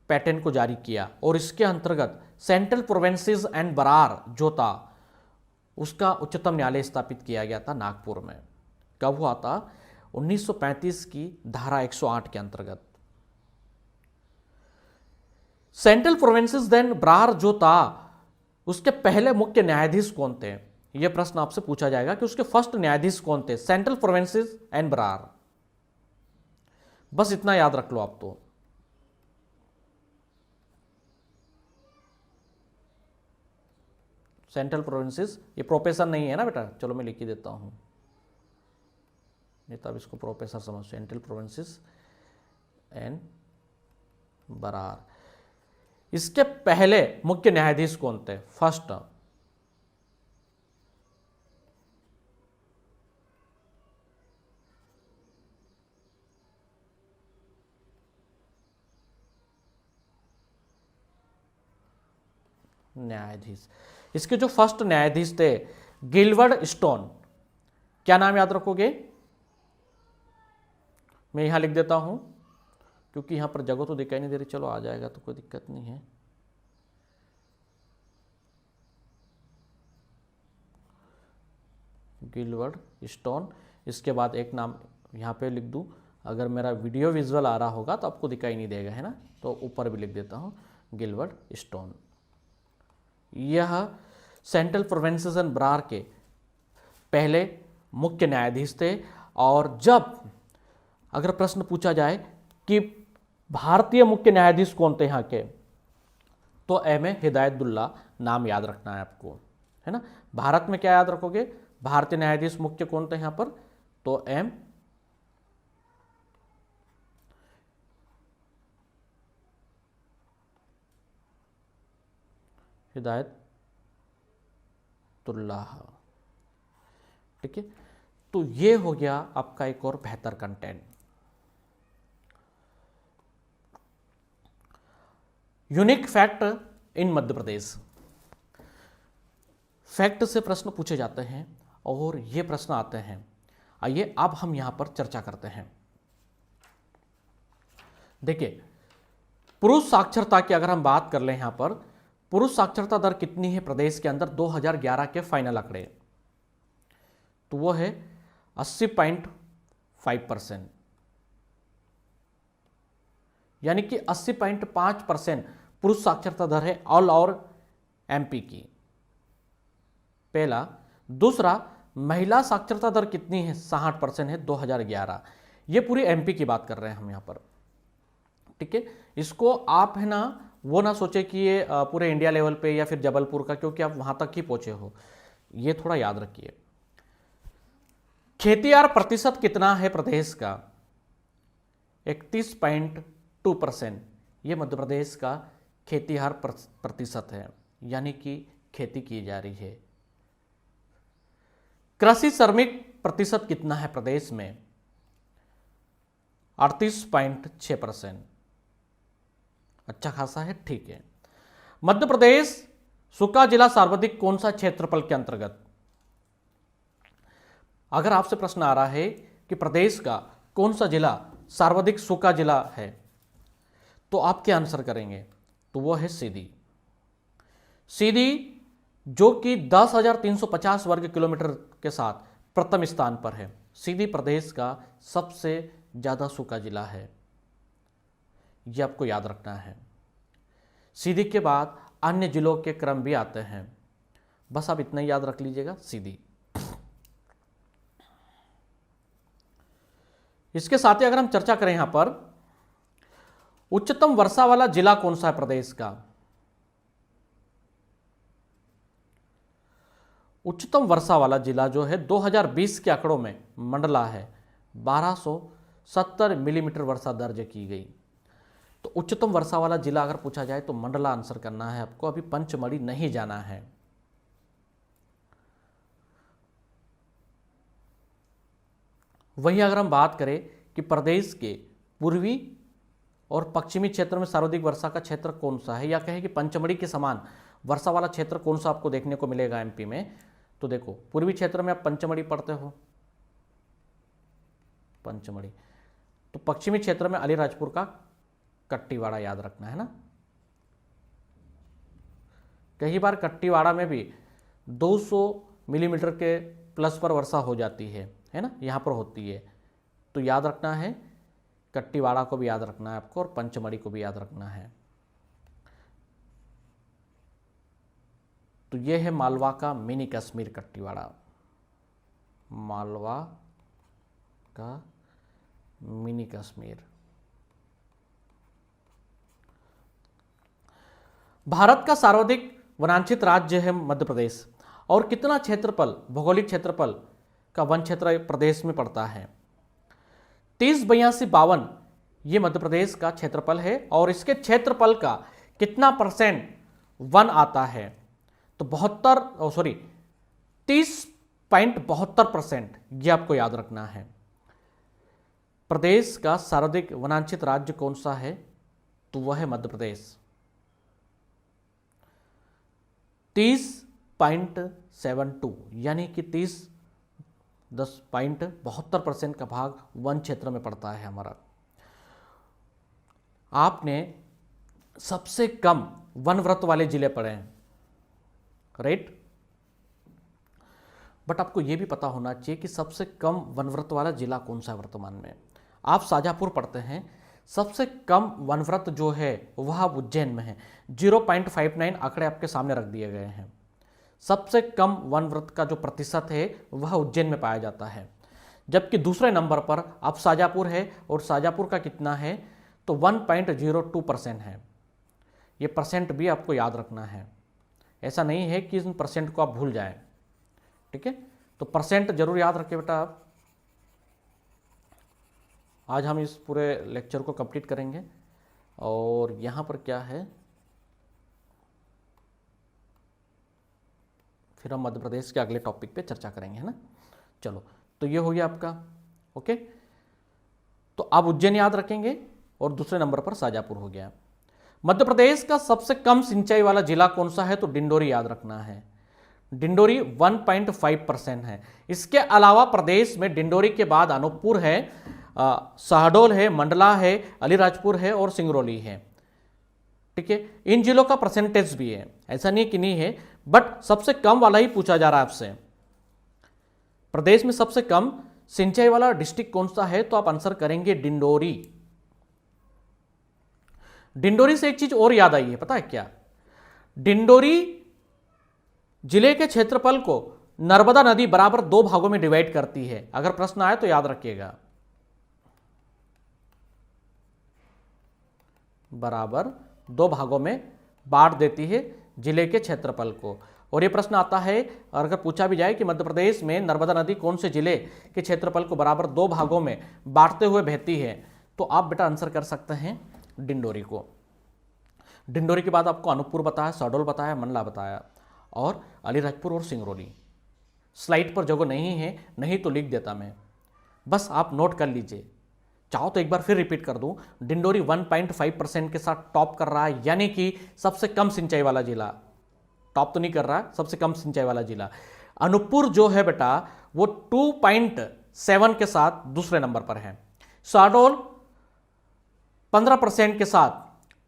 पैटर्न को जारी किया। और इसके अंतर्गत सेंट्रल प्रोविंसेस एंड बरार जो था उसका उच्चतम न्यायालय स्थापित किया गया था नागपुर में। कब हुआ था, 1935 की धारा 108 के अंतर्गत। सेंट्रल प्रोविंसेस देन बरार जो था, उसके पहले मुख्य न्यायाधीश कौन थे, यह प्रश्न आपसे पूछा जाएगा कि उसके फर्स्ट न्यायाधीश कौन थे, सेंट्रल प्रोविंसेस एंड बरार। बस इतना याद रख लो आप। तो सेंट्रल प्रोविंसेस, ये प्रोफेसर नहीं है ना बेटा, चलो मैं लिख ही देता हूं, नहीं तब इसको प्रोफेसर समझ। सेंट्रल प्रोविंसेस एंड बरार, इसके पहले मुख्य न्यायाधीश कौन थे, फर्स्ट न्यायाधीश। इसके जो फर्स्ट न्यायाधीश थे गिलबर्ट स्टोन, क्या नाम याद रखोगे? मैं यहां लिख देता हूं क्योंकि यहां पर जगह तो दिखाई नहीं दे रही, चलो आ जाएगा तो कोई दिक्कत नहीं है। गिलबर्ट स्टोन, इसके बाद एक नाम यहाँ पे लिख दूँ, अगर मेरा वीडियो विजुअल आ रहा होगा तो आपको दिखाई नहीं देगा, है ना, तो ऊपर भी लिख देता हूँ गिलबर्ट स्टोन। यह सेंट्रल प्रोविंसेस एंड बार के पहले मुख्य न्यायाधीश थे। और जब अगर प्रश्न पूछा जाए कि भारतीय मुख्य न्यायाधीश कौन थे यहाँ के, तो एम ए हिदायतुल्ला नाम याद रखना है आपको, है ना। भारत में क्या याद रखोगे, भारतीय न्यायाधीश मुख्य कौन थे यहां पर, तो एम हिदायतुल्लाह। ठीक है, तो ये हो गया आपका एक और बेहतर content. Unique fact in Madhya Pradesh. Fact से प्रश्न पूछे जाते हैं और ये प्रश्न आते हैं। आइए अब हम यहां पर चर्चा करते हैं। देखिए, पुरुष साक्षरता की अगर हम बात कर लें, यहां पर पुरुष साक्षरता दर कितनी है प्रदेश के अंदर 2011 के फाइनल आंकड़े, तो वो है 80.5%, यानी कि 80.5% पुरुष साक्षरता दर है ऑल ओवर एमपी की। पहला। दूसरा, महिला साक्षरता दर कितनी है, 60% है 2011। ये पूरी एमपी की बात कर रहे हैं हम यहां पर। ठीक है, इसको आप है ना वो ना सोचे कि ये पूरे इंडिया लेवल पे या फिर जबलपुर का, क्योंकि आप वहां तक ही पहुंचे हो, ये थोड़ा याद रखिए। खेतिहार प्रतिशत कितना है प्रदेश का, 31.2%। ये मध्य प्रदेश का खेतिहार प्रतिशत है, यानी कि खेती की जा रही है। कृषि श्रमिक प्रतिशत कितना है प्रदेश में, 38.6%। अच्छा खासा है, ठीक है। मध्य प्रदेश सूखा जिला सर्वाधिक कौन सा क्षेत्रफल के अंतर्गत। अगर आपसे प्रश्न आ रहा है कि प्रदेश का कौन सा जिला सर्वाधिक सूखा जिला है, तो आप क्या आंसर करेंगे, तो वो है सीधी। सीधी जो कि 10,350 वर्ग किलोमीटर के साथ प्रथम स्थान पर है। सीधी प्रदेश का सबसे ज्यादा सूखा जिला है, यह आपको याद रखना है। सीधी के बाद अन्य जिलों के क्रम भी आते हैं, बस आप इतना ही याद रख लीजिएगा, सीधी। इसके साथ ही अगर हम चर्चा करें यहां पर, उच्चतम वर्षा वाला जिला कौन सा है प्रदेश का। उच्चतम वर्षा वाला जिला जो है 2020 के आंकड़ों में मंडला है, 1270 मिलीमीटर वर्षा दर्ज की गई। तो उच्चतम वर्षा वाला जिला अगर पूछा जाए तो मंडला आंसर करना है आपको, अभी पंचमढ़ी नहीं जाना है। वहीं अगर हम बात करें कि प्रदेश के पूर्वी और पश्चिमी क्षेत्र में सर्वाधिक वर्षा का क्षेत्र कौन सा है, या कहें कि पंचमढ़ी के समान वर्षा वाला क्षेत्र कौन सा आपको देखने को मिलेगा एमपी में, तो देखो पूर्वी क्षेत्र में आप पंचमढ़ी पढ़ते हो, पंचमढ़ी। तो पश्चिमी क्षेत्र में अलीराजपुर का कट्टीवाड़ा याद रखना है ना। कई बार कट्टीवाड़ा में भी 200 मिलीमीटर के प्लस पर वर्षा हो जाती है ना, यहाँ पर होती है। तो याद रखना है, कट्टीवाड़ा को भी याद रखना है आपको और पंचमढ़ी को भी याद रखना है। तो ये है मालवा का मिनी कश्मीर कट्टीवाड़ा, मालवा का मिनी कश्मीर। भारत का सर्वाधिक वनांचित राज्य है मध्य प्रदेश, और कितना क्षेत्रफल, भौगोलिक क्षेत्रफल का वन क्षेत्र प्रदेश में पड़ता है, 308252 ये मध्य प्रदेश का क्षेत्रफल है। और इसके क्षेत्रफल का कितना परसेंट वन आता है, तो 30.72%, ये आपको याद रखना है। प्रदेश का सर्वाधिक वनांचित राज्य कौन सा है, तो वह है मध्य प्रदेश, 30.72, यानी कि 30 10.72% का भाग वन क्षेत्र में पड़ता है हमारा। आपने सबसे कम वन व्रत वाले जिले पढ़े हैं, राइट। बट आपको यह भी पता होना चाहिए कि सबसे कम वन व्रत वाला जिला कौन सा है वर्तमान में। आप शाजापुर पढ़ते हैं, सबसे कम वन व्रत जो है वह उज्जैन में है। 0.59 आंकड़े आपके सामने रख दिए गए हैं। सबसे कम वन व्रत का जो प्रतिशत है वह उज्जैन में पाया जाता है, जबकि दूसरे नंबर पर आप शाजापुर है, और शाजापुर का कितना है तो 1.02% है। ये परसेंट भी आपको याद रखना है, ऐसा नहीं है कि इन परसेंट को आप भूल जाएं, ठीक है। तो परसेंट जरूर याद रखें बेटा आप। आज हम इस पूरे लेक्चर को कंप्लीट करेंगे, और यहाँ पर क्या है, फिर हम मध्य प्रदेश के अगले टॉपिक पे चर्चा करेंगे, है ना। चलो, तो ये हो गया आपका, ओके। तो आप उज्जैन याद रखेंगे, और दूसरे नंबर पर शाजापुर हो गया। मध्य प्रदेश का सबसे कम सिंचाई वाला जिला कौन सा है तो डिंडोरी याद रखना है। डिंडोरी 1.5% है। इसके अलावा प्रदेश में डिंडोरी के बाद अनूपपुर है, शहडोल है, मंडला है, अलीराजपुर है और सिंगरौली है, ठीक है। इन जिलों का परसेंटेज भी है, ऐसा नहीं कि नहीं है, बट सबसे कम वाला ही पूछा जा रहा है आपसे। प्रदेश में सबसे कम सिंचाई वाला डिस्ट्रिक्ट कौन सा है तो आप आंसर करेंगे डिंडोरी। डिंडोरी से एक चीज और याद आई है, पता है क्या, डिंडोरी जिले के क्षेत्रफल को नर्मदा नदी बराबर 2 भागों में डिवाइड करती है। अगर प्रश्न आए तो याद रखिएगा, बराबर 2 भागों में बांट देती है जिले के क्षेत्रफल को। और यह प्रश्न आता है, और अगर पूछा भी जाए कि मध्य प्रदेश में नर्मदा नदी कौन से जिले के क्षेत्रफल को बराबर 2 भागों में बांटते हुए बहती है, तो आप बेटा आंसर कर सकते हैं डिंडोरी को। डिंडोरी के बाद आपको अनूपपुर बताया, शहडोल बताया, मंडला बताया, और अलीराजपुर और सिंगरौली। स्लाइड पर जगह नहीं है, नहीं तो लिख देता मैं, बस आप नोट कर लीजिए। चाहो तो एक बार फिर रिपीट कर दूं, डिंडोरी 1.5% के साथ टॉप कर रहा है, यानी कि सबसे कम सिंचाई वाला जिला। टॉप तो नहीं कर रहा, सबसे कम सिंचाई वाला जिला। अनूपपुर जो है बेटा वो 2.7 के साथ दूसरे नंबर पर है। शहडोल 15% के साथ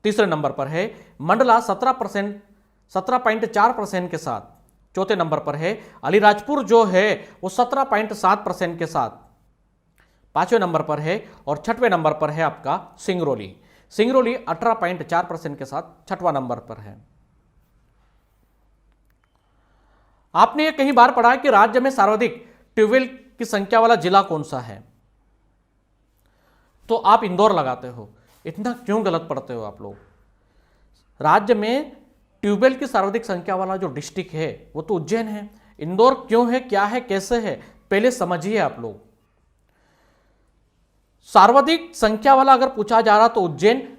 तीसरे नंबर पर है। मंडला 17.4% के साथ चौथे नंबर पर है। अलीराजपुर जो है वो 17.7% के साथ 5वें नंबर पर है, और 6वें नंबर पर है आपका सिंगरौली। सिंगरौली 18.4% के साथ 6वां नंबर पर है। आपने ये कहीं बार पढ़ा कि राज्य में सर्वाधिक ट्यूबवेल की संख्या वाला जिला कौन सा है, तो आप इंदौर लगाते हो। इतना क्यों गलत पढ़ते हो आप लोग। राज्य में ट्यूबवेल की सर्वाधिक संख्या वाला जो डिस्ट्रिक्ट है वो तो उज्जैन है। इंदौर क्यों है, क्या है, कैसे है, पहले समझिए आप लोग। सर्वाधिक संख्या वाला अगर पूछा जा रहा तो उज्जैन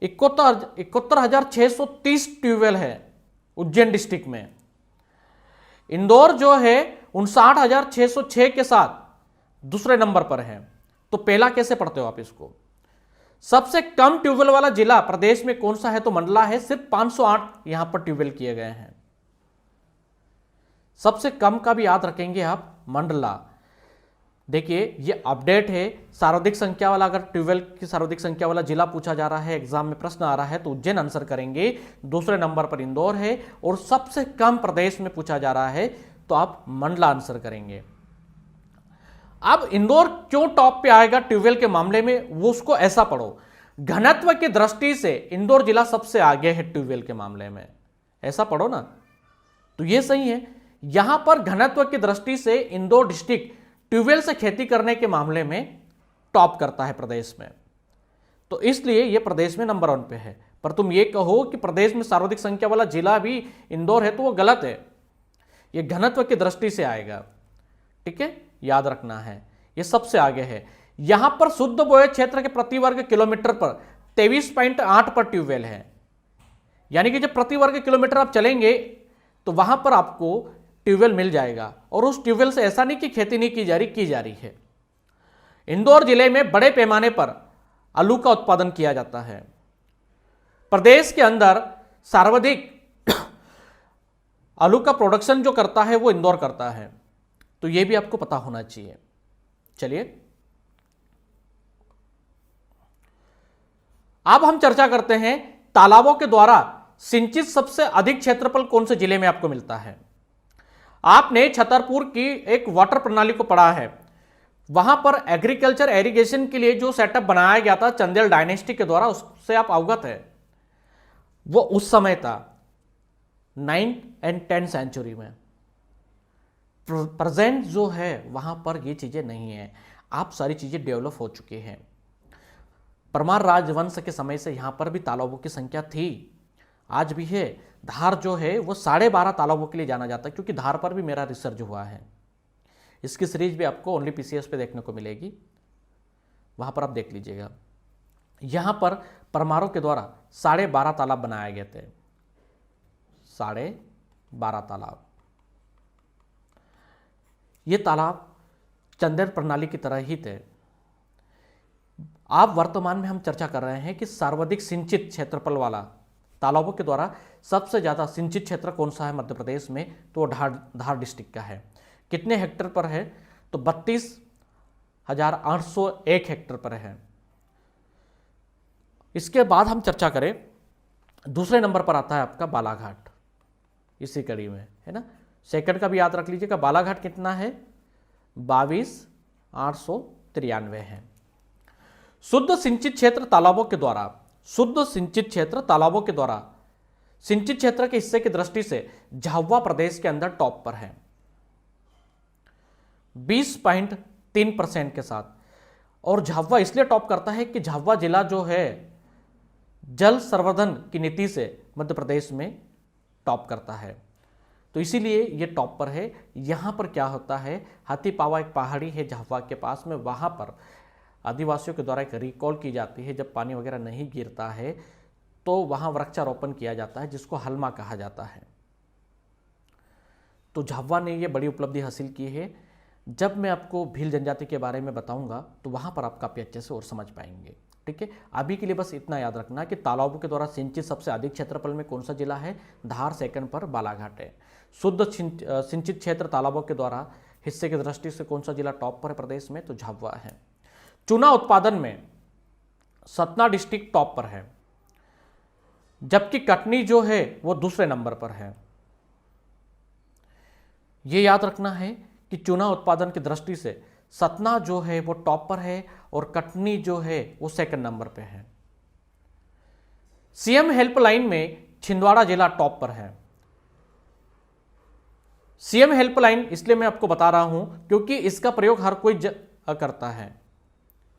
71,630 ट्यूबवेल है उज्जैन डिस्ट्रिक्ट में। इंदौर जो है 59,606 के साथ दूसरे नंबर पर है। तो पहला कैसे पढ़ते हो आप इसको। सबसे कम ट्यूबवेल वाला जिला प्रदेश में कौन सा है तो मंडला है, सिर्फ 508 यहां पर ट्यूबवेल किए गए हैं। सबसे कम का भी याद रखेंगे आप, मंडला। देखिए ये अपडेट है, सर्वाधिक संख्या वाला अगर ट्यूबवेल की सर्वाधिक संख्या वाला जिला पूछा जा रहा है, एग्जाम में प्रश्न आ रहा है तो उज्जैन आंसर करेंगे। दूसरे नंबर पर इंदौर है, और सबसे कम प्रदेश में पूछा जा रहा है तो आप मंडला आंसर करेंगे। अब इंदौर क्यों टॉप पे आएगा ट्यूबवेल के मामले में, वो उसको ऐसा पढ़ो। घनत्व की दृष्टि से इंदौर जिला सबसे आगे है ट्यूबवेल के मामले में, ऐसा पढ़ो ना, तो ये सही है। यहां पर घनत्व की दृष्टि से इंदौर डिस्ट्रिक्ट ट्यूबवेल से खेती करने के मामले में टॉप करता है प्रदेश में, तो इसलिए यह प्रदेश में नंबर 1 पे है। पर तुम ये कहो कि प्रदेश में सर्वाधिक संख्या वाला जिला भी इंदौर है तो वो गलत है। यह घनत्व की दृष्टि से आएगा, ठीक है, याद रखना है। यह सबसे आगे है। यहां पर शुद्ध बोए क्षेत्र के प्रति वर्ग किलोमीटर पर 23.8 पर ट्यूबवेल है, यानी कि जब प्रति वर्ग किलोमीटर आप चलेंगे तो वहां पर आपको ट्यूबवेल मिल जाएगा। और उस ट्यूबवेल से ऐसा नहीं कि खेती नहीं की जा रही है। इंदौर जिले में बड़े पैमाने पर आलू का उत्पादन किया जाता है। प्रदेश के अंदर सर्वाधिक आलू का प्रोडक्शन जो करता है वो इंदौर करता है। तो ये भी आपको पता होना चाहिए। चलिए अब हम चर्चा करते हैं तालाबों के द्वारा सिंचित सबसे अधिक क्षेत्रफल कौन से जिले में आपको मिलता है। आपने छतरपुर की एक वाटर प्रणाली को पढ़ा है, वहां पर एग्रीकल्चर एरिगेशन के लिए जो सेटअप बनाया गया था चंदेल डायनेस्टी के द्वारा, उससे आप अवगत है। वो उस समय था 9th and 10th सेंचुरी में। प्रेजेंट जो है वहां पर ये चीजें नहीं है, आप सारी चीजें डेवलप हो चुकी हैं। परमार राजवंश के समय से यहां पर भी तालाबों की संख्या थी, आज भी है। धार जो है वो 12.5 तालाबों के लिए जाना जाता है, क्योंकि धार पर भी मेरा रिसर्च हुआ है। इसकी सीरीज भी आपको ओनली पीसीएस पे देखने को मिलेगी, वहां पर आप देख लीजिएगा। यहां पर परमारों के द्वारा 12.5 तालाब बनाए गए थे, 12.5 तालाब। ये तालाब चंदेल प्रणाली की तरह ही थे। आप वर्तमान में हम चर्चा कर रहे हैं कि सर्वाधिक सिंचित क्षेत्रफल वाला तालाबों के द्वारा सबसे ज्यादा सिंचित क्षेत्र कौन सा है मध्य प्रदेश में, तो धार डिस्ट्रिक्ट का है। कितने हेक्टेयर पर है, तो 32,801 हेक्टेयर पर है। इसके बाद हम चर्चा करें, दूसरे नंबर पर आता है आपका बालाघाट, इसी कड़ी में है ना। सेकंड का भी याद रख लीजिएगा, बालाघाट कितना है, 22,893 है। शुद्ध सिंचित क्षेत्र तालाबों के द्वारा, शुद्ध सिंचित क्षेत्र तालाबों के द्वारा सिंचित क्षेत्र के हिस्से की दृष्टि से झाबुआ प्रदेश के अंदर टॉप पर है 20.3% के साथ। और झाबुआ इसलिए टॉप करता है कि झाबुआ जिला जो है जल संवर्धन की नीति से मध्य प्रदेश में टॉप करता है, तो इसीलिए ये टॉप पर है। यहां पर क्या होता है, हाथी पावा एक पहाड़ी है झाबुआ के पास में, वहां पर आदिवासियों के द्वारा एक रिकॉल की जाती है। जब पानी वगैरह नहीं गिरता है तो वहां वृक्षारोपण किया जाता है, जिसको हलमा कहा जाता है। तो झाबुआ ने ये बड़ी उपलब्धि हासिल की है। जब मैं आपको भील जनजाति के बारे में बताऊंगा तो वहां पर आप काफी अच्छे से और समझ पाएंगे। ठीक है, अभी के लिए बस इतना याद रखना कि तालाबों के द्वारा सिंचित सबसे अधिक क्षेत्रफल में कौन सा जिला है, धार, सेकंड पर बालाघाट है। शुद्ध सिंचित क्षेत्र तालाबों के द्वारा हिस्से की दृष्टि से कौन सा जिला टॉप पर है प्रदेश में, तो झाबुआ है। चूना उत्पादन में सतना डिस्ट्रिक्ट टॉप पर है, जबकि कटनी जो है वो दूसरे नंबर पर है। यह याद रखना है कि चूना उत्पादन की दृष्टि से सतना जो है वो टॉप पर है और कटनी जो है वो सेकंड नंबर पे है। सीएम हेल्पलाइन में छिंदवाड़ा जिला टॉप पर है। सीएम हेल्पलाइन इसलिए मैं आपको बता रहा हूं क्योंकि इसका प्रयोग हर कोई करता है,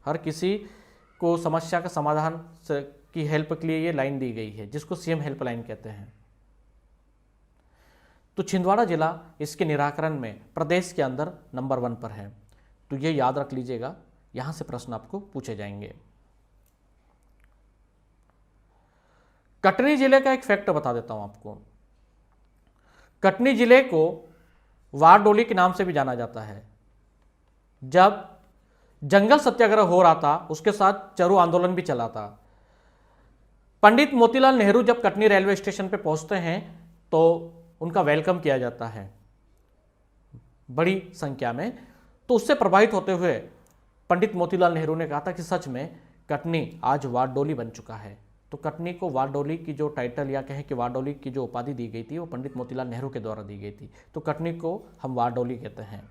हर किसी को समस्या का समाधान की हेल्प के लिए ये लाइन दी गई है, जिसको सीएम हेल्पलाइन कहते हैं। तो छिंदवाड़ा जिला इसके निराकरण में प्रदेश के अंदर नंबर 1 पर है। तो ये याद रख लीजिएगा, यहां से प्रश्न आपको पूछे जाएंगे। कटनी जिले का एक फैक्ट बता देता हूं आपको। कटनी जिले को वारडोली के नाम से भी जाना जाता है। जब जंगल सत्याग्रह हो रहा था, उसके साथ चरू आंदोलन भी चला था। पंडित मोतीलाल नेहरू जब कटनी रेलवे स्टेशन पे पहुंचते हैं तो उनका वेलकम किया जाता है बड़ी संख्या में। तो उससे प्रभावित होते हुए पंडित मोतीलाल नेहरू ने कहा था कि सच में कटनी आज वारडोली बन चुका है। तो कटनी को वारडोली की जो टाइटल या कहें कि वारडोली की जो उपाधि दी गई थी वो पंडित मोतीलाल नेहरू के द्वारा दी गई थी। तो कटनी को हम वारडोली कहते हैं,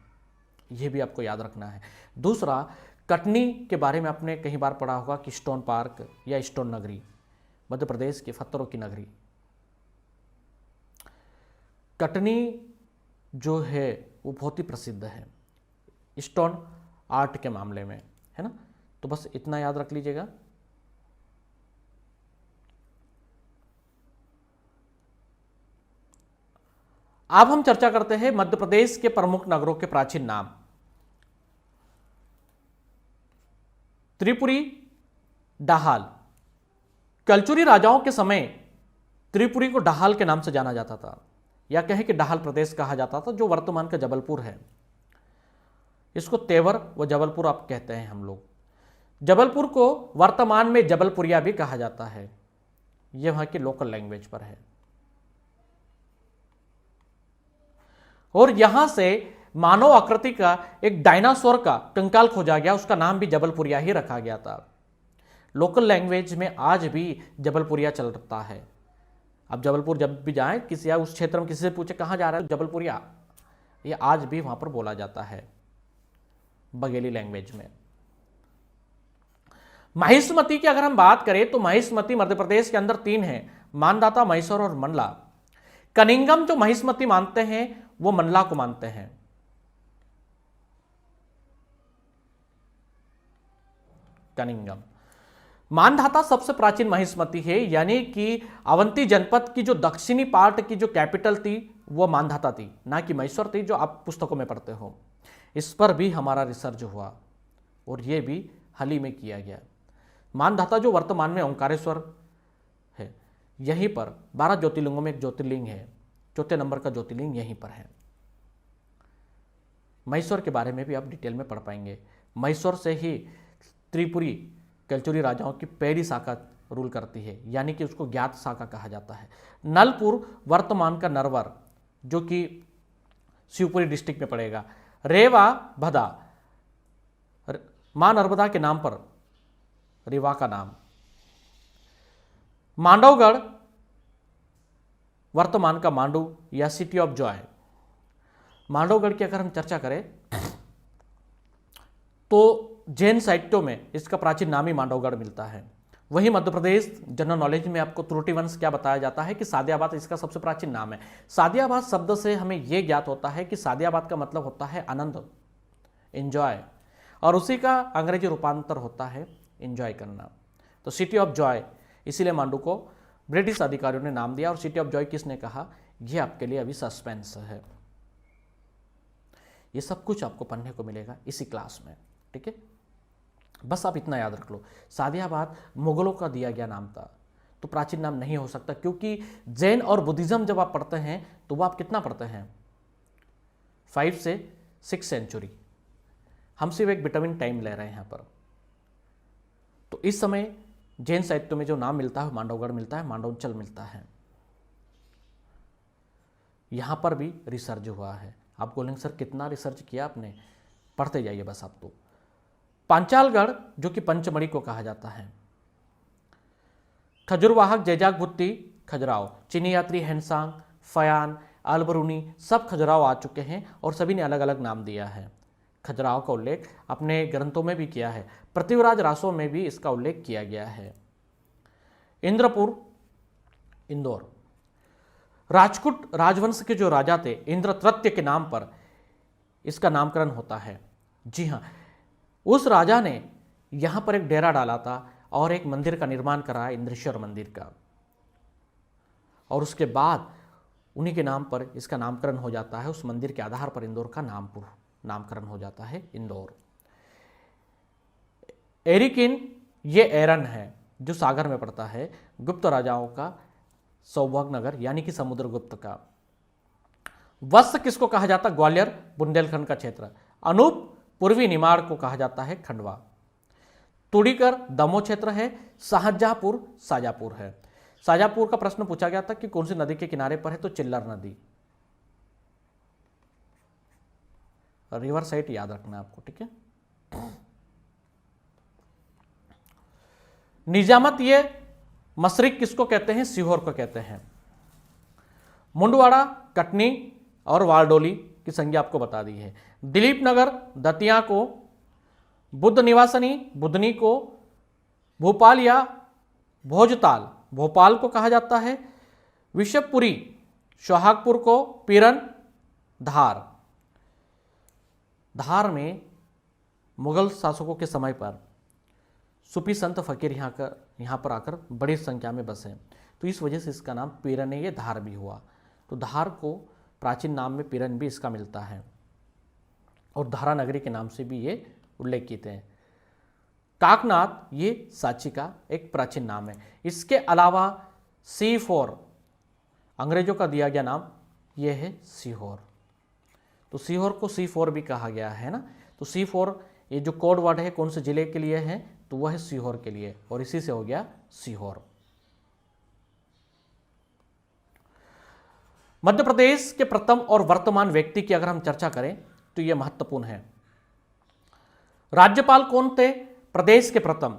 ये भी आपको याद रखना है। दूसरा, कटनी के बारे में आपने कई बार पढ़ा होगा कि स्टोन पार्क या स्टोन नगरी, मध्य प्रदेश के पत्थरों की नगरी। कटनी जो है वो बहुत ही प्रसिद्ध है स्टोन आर्ट के मामले में, है ना। तो बस इतना याद रख लीजिएगा। अब हम चर्चा करते हैं मध्य प्रदेश के प्रमुख नगरों के प्राचीन नाम। त्रिपुरी, डाहाल। कलचुरी राजाओं के समय त्रिपुरी को डाहाल के नाम से जाना जाता था, या कहें कि डाहाल प्रदेश कहा जाता था, जो वर्तमान का जबलपुर है। इसको तेवर व जबलपुर आप कहते हैं हम लोग। जबलपुर को वर्तमान में जबलपुरिया भी कहा जाता है, यह वहां की लोकल लैंग्वेज पर है। और यहां से मानव आकृति का एक डायनासोर का कंकाल खोजा गया, उसका नाम भी जबलपुरिया ही रखा गया था। लोकल लैंग्वेज में आज भी जबलपुरिया चलता है। अब जबलपुर जब भी जाएं, किसी या उस क्षेत्र में किसी से पूछे कहाँ जा रहा है, जबलपुरिया, ये आज भी वहां पर बोला जाता है बघेली लैंग्वेज में। महिष्मती की अगर हम बात करें तो महिष्मती मध्य प्रदेश के अंदर 3 है, मानधाता, महेश्वर और मंडला। कनिंगम जो महिष्मती मानते हैं वो मंडला को मानते हैं। कनिंगम। मानधाता सबसे प्राचीन महिष्मती है, यानी कि अवंती जनपद की जो दक्षिणी पार्ट की जो कैपिटल थी वो मानधाता थी, ना कि महेश्वर थी जो आप पुस्तकों में पढ़ते हो। इस पर भी हमारा रिसर्च हुआ और ये भी हाल ही में किया गया। मानधाता जो वर्तमान में ओंकारेश्वर है, यहीं पर 12 ज्योतिर्लिंगों में एक ज्योतिर्लिंग है, चौथे नंबर का ज्योतिर्लिंग यहीं पर है। महेश्वर के बारे में भी आप डिटेल में पढ़ पाएंगे। महेश्वर से ही त्रिपुरी कलचुरी राजाओं की पहली शाखा रूल करती है, यानी कि उसको ज्ञात शाखा कहा जाता है। नलपुर वर्तमान का नरवर जो कि शिवपुरी डिस्ट्रिक्ट में पड़ेगा। रेवा भदा मां नर्मदा के नाम पर रेवा का नाम। मांडवगढ़ वर्तमान का मांडू या सिटी ऑफ जॉय। मांडवगढ़ की अगर हम चर्चा करें तो जैन साहित्यों में इसका प्राचीन नाम ही मांडवगढ़ मिलता है। वहीं मध्य प्रदेश जनरल नॉलेज में आपको त्रुटिवंश क्या बताया जाता है कि सादियाबाद इसका सबसे प्राचीन नाम है। सादियाबाद शब्द से हमें यह ज्ञात होता है कि सादियाबाद का मतलब होता है आनंद, एंजॉय, और उसी का अंग्रेजी रूपांतर होता है एंजॉय करना। तो सिटी ऑफ जॉय, इसीलिए मांडू को ब्रिटिश अधिकारियों ने नाम दिया। और सिटी ऑफ जॉय किसने कहा, यह आपके लिए अभी सस्पेंस है। ये सब कुछ आपको पढ़ने को मिलेगा इसी क्लास में, ठीक है। बस आप इतना याद रख लो, सादियाबाद मुगलों का दिया गया नाम था, तो प्राचीन नाम नहीं हो सकता, क्योंकि जैन और बुद्धिज्म जब आप पढ़ते हैं तो वो आप कितना पढ़ते हैं, 5 से 6 सेंचुरी। हम सिर्फ एक विटामिन टाइम ले रहे हैं यहाँ पर। तो इस समय जैन साहित्य में जो नाम मिलता है मांडवगढ़ मिलता है, मांडवंचल मिलता है। यहां पर भी रिसर्च हुआ है। आप बोलेंगे सर कितना रिसर्च किया आपने, पढ़ते जाइए बस आप। तो पांचालगढ़ जो कि पंचमढ़ी को कहा जाता है। खजुरवाहक, जैजाक भुत्ती, खजुराहो, चीनी यात्री हेनसांग, फयान, अलबरूनी, सब खजुराहो आ चुके हैं और सभी ने अलग अलग नाम दिया है। खजुराहो का उल्लेख अपने ग्रंथों में भी किया है, पृथ्वीराज रासों में भी इसका उल्लेख किया गया है। इंद्रपुर, इंदौर, राजपूत राजवंश के जो राजा थे इंद्रतृत्य के नाम पर इसका नामकरण होता है। जी हाँ, उस राजा ने यहां पर एक डेरा डाला था और एक मंदिर का निर्माण करा, इंद्रेश्वर मंदिर का, और उसके बाद उन्हीं के नाम पर इसका नामकरण हो जाता है। उस मंदिर के आधार पर इंदौर का नामकरण हो जाता है, इंदौर। एरिकिन, ये एरन है जो सागर में पड़ता है, गुप्त राजाओं का सौभग नगर यानी कि समुद्रगुप्त का। वत्स किसको कहा जाता, ग्वालियर बुंदेलखंड का क्षेत्र। अनूप पूर्वी निमाड़ को कहा जाता है खंडवा। तुड़ीकर दमोह क्षेत्र है। शाहजहांपुर शाजापुर है। शाजापुर का प्रश्न पूछा गया था कि कौन सी नदी के किनारे पर है, तो चिल्लर नदी, रिवर साइड याद रखना है आपको, ठीक है। निजामत, ये मशरिक किसको कहते हैं, सीहोर को कहते हैं। मुंडवाड़ा, कटनी और वालडोली की संज्ञा आपको बता दी है। दिलीप नगर, दतिया को, बुद्ध निवासनी, बुधनी को, भोपाल या भोजताल, भोपाल को कहा जाता है। विशवपुरी, सोहागपुर को, पीरन, धार। धार में मुगल शासकों के समय पर सूफी संत फकीर यहाँ पर आकर बड़ी संख्या में बसे, तो इस वजह से इसका नाम पीरन है, ये धार भी हुआ। तो धार को प्राचीन नाम में पीरन भी इसका मिलता है और धारा नगरी के नाम से भी ये उल्लेखित है। काकनाथ, ये सांची का एक प्राचीन नाम है। इसके अलावा C4 अंग्रेजों का दिया गया नाम ये है सीहोर, तो सीहोर को C4 भी कहा गया है ना। तो C4 ये जो कोड वर्ड है कौन से जिले के लिए है, तो वह है सीहोर के लिए, और इसी से हो गया सीहोर। मध्य प्रदेश के प्रथम और वर्तमान व्यक्ति की अगर हम चर्चा करें तो यह महत्वपूर्ण है। राज्यपाल कौन थे प्रदेश के प्रथम?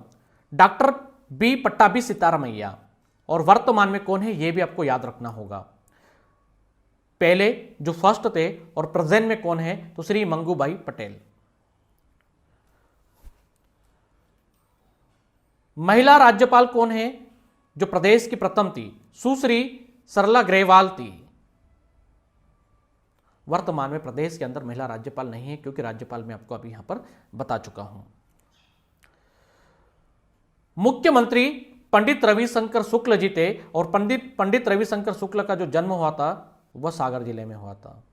Doctor B Pattabhi Sitaramayya. और वर्तमान में कौन है यह भी आपको याद रखना होगा। पहले जो फर्स्ट थे और प्रेजेंट में कौन है तो श्री मंगूभाई पटेल। महिला राज्यपाल कौन है जो प्रदेश की प्रथम थी? सुश्री सरला ग्रेवाल थी। वर्तमान में प्रदेश के अंदर महिला राज्यपाल नहीं है, क्योंकि राज्यपाल मैं आपको अभी यहां पर बता चुका हूं। मुख्यमंत्री पंडित रविशंकर शुक्ल जी थे, और पंडित रविशंकर शुक्ल का जो जन्म हुआ था वह सागर जिले में हुआ था।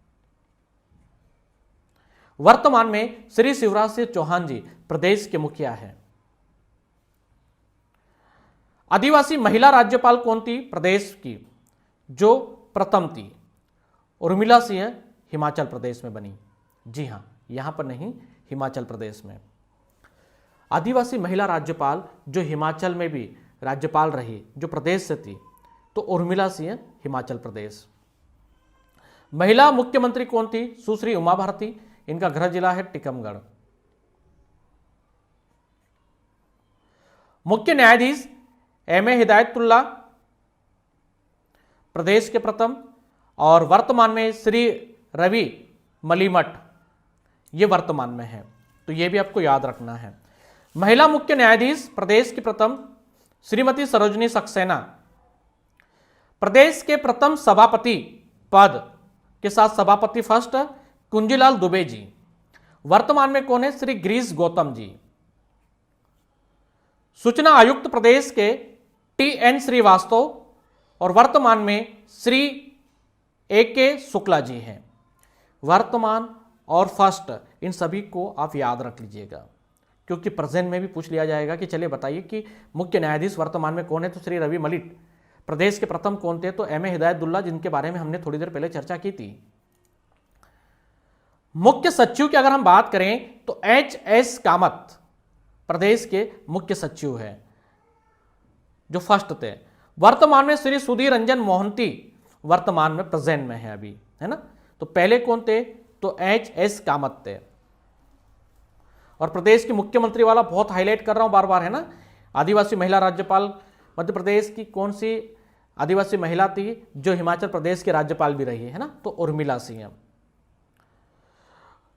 वर्तमान में श्री शिवराज सिंह चौहान जी प्रदेश के मुखिया हैं। आदिवासी महिला राज्यपाल कौन थी प्रदेश की जो प्रथम थी? उर्मिला सिंह हिमाचल प्रदेश में बनी। जी हां, यहां पर नहीं, हिमाचल प्रदेश में। आदिवासी महिला राज्यपाल जो हिमाचल में भी राज्यपाल रही, जो प्रदेश से थी, तो उर्मिला सिंह हिमाचल प्रदेश। महिला मुख्यमंत्री कौन थी? सुश्री उमा भारती। इनका गृह जिला है टीकमगढ़। मुख्य न्यायाधीश एम ए हिदायतुल्ला प्रदेश के प्रथम, और वर्तमान में श्री रवि मलिमठ ये वर्तमान में है, तो ये भी आपको याद रखना है। महिला मुख्य न्यायाधीश प्रदेश की प्रथम श्रीमती सरोजनी सक्सेना। प्रदेश के प्रथम सभापति पद के साथ सभापति फर्स्ट कुंजीलाल दुबे जी। वर्तमान में कौन है? श्री गिरीश गौतम जी। सूचना आयुक्त प्रदेश के टी एन श्रीवास्तव, और वर्तमान में श्री ए के शुक्ला जी हैं। वर्तमान और फर्स्ट इन सभी को आप याद रख लीजिएगा, क्योंकि प्रेजेंट में भी पूछ लिया जाएगा कि चलिए बताइए कि मुख्य न्यायाधीश वर्तमान में कौन है, तो श्री रवि मलिक। प्रदेश के प्रथम कौन थे? तो एम ए हिदायतुल्ला, जिनके बारे में हमने थोड़ी देर पहले चर्चा की थी। मुख्य सचिव की अगर हम बात करें तो एच एस कामत प्रदेश के मुख्य सचिव है, जो फर्स्ट थे। वर्तमान में श्री सुधीर रंजन मोहंती वर्तमान में प्रेजेंट में है अभी, है ना। तो पहले कौन थे? तो एच एस कामत थे। और प्रदेश की मुख्यमंत्री वाला बहुत हाईलाइट कर रहा हूं बार बार, है ना। आदिवासी महिला राज्यपाल मध्य प्रदेश की कौन सी आदिवासी महिला थी जो हिमाचल प्रदेश के राज्यपाल भी रही है ना? तो उर्मिला सिंह।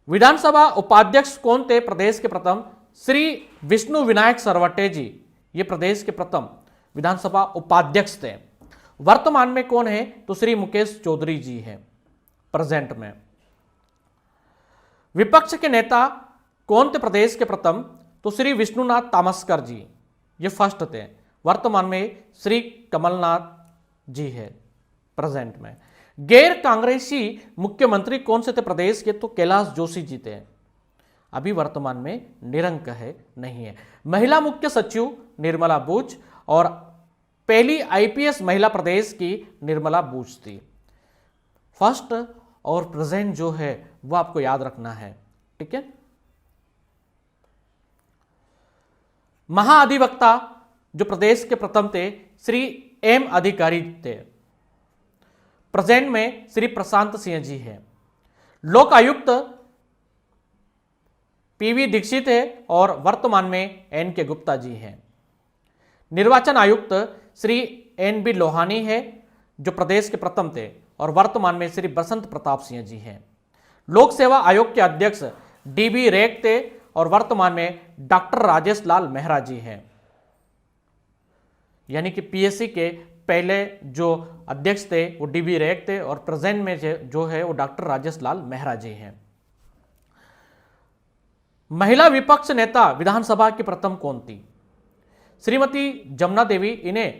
विधानसभा उपाध्यक्ष कौन थे प्रदेश के प्रथम? श्री विष्णु विनायक सरवटे जी, ये प्रदेश के प्रथम विधानसभा उपाध्यक्ष थे। वर्तमान में कौन है? तो श्री मुकेश चौधरी जी हैं प्रेजेंट में। विपक्ष के नेता कौन थे प्रदेश के प्रथम? तो श्री विष्णुनाथ तामस्कर जी, ये फर्स्ट थे। वर्तमान में श्री कमलनाथ जी है प्रेजेंट में। गैर कांग्रेसी मुख्यमंत्री कौन से थे प्रदेश के? तो कैलाश जोशी जी थे। अभी वर्तमान में निरंक है, नहीं है। महिला मुख्य सचिव निर्मला बूच, और पहली आईपीएस महिला प्रदेश की निर्मला बूच थी। फर्स्ट और प्रेजेंट जो है वो आपको याद रखना है, ठीक है। महाअधिवक्ता जो प्रदेश के प्रथम थे श्री एम अधिकारी थे। प्रेजेंट में श्री प्रशांत सिंह जी हैं। लोक आयुक्त पीवी दीक्षित है, और वर्तमान में एन के गुप्ता जी हैं। निर्वाचन आयुक्त श्री एन बी लोहानी है, जो प्रदेश के प्रथम थे, और वर्तमान में श्री बसंत प्रताप सिंह जी हैं। लोक सेवा आयोग के अध्यक्ष डी बी रेक थे, और वर्तमान में डॉक्टर राजेश लाल मेहरा जी हैं। यानी कि पीएससी के पहले जो अध्यक्ष थे वो डी बी रेक थे, और प्रेजेंट में जो है वो डॉक्टर राजेश लाल मेहरा जी हैं। महिला विपक्ष नेता विधानसभा की प्रथम कौन थी? श्रीमती जमुना देवी। इन्हें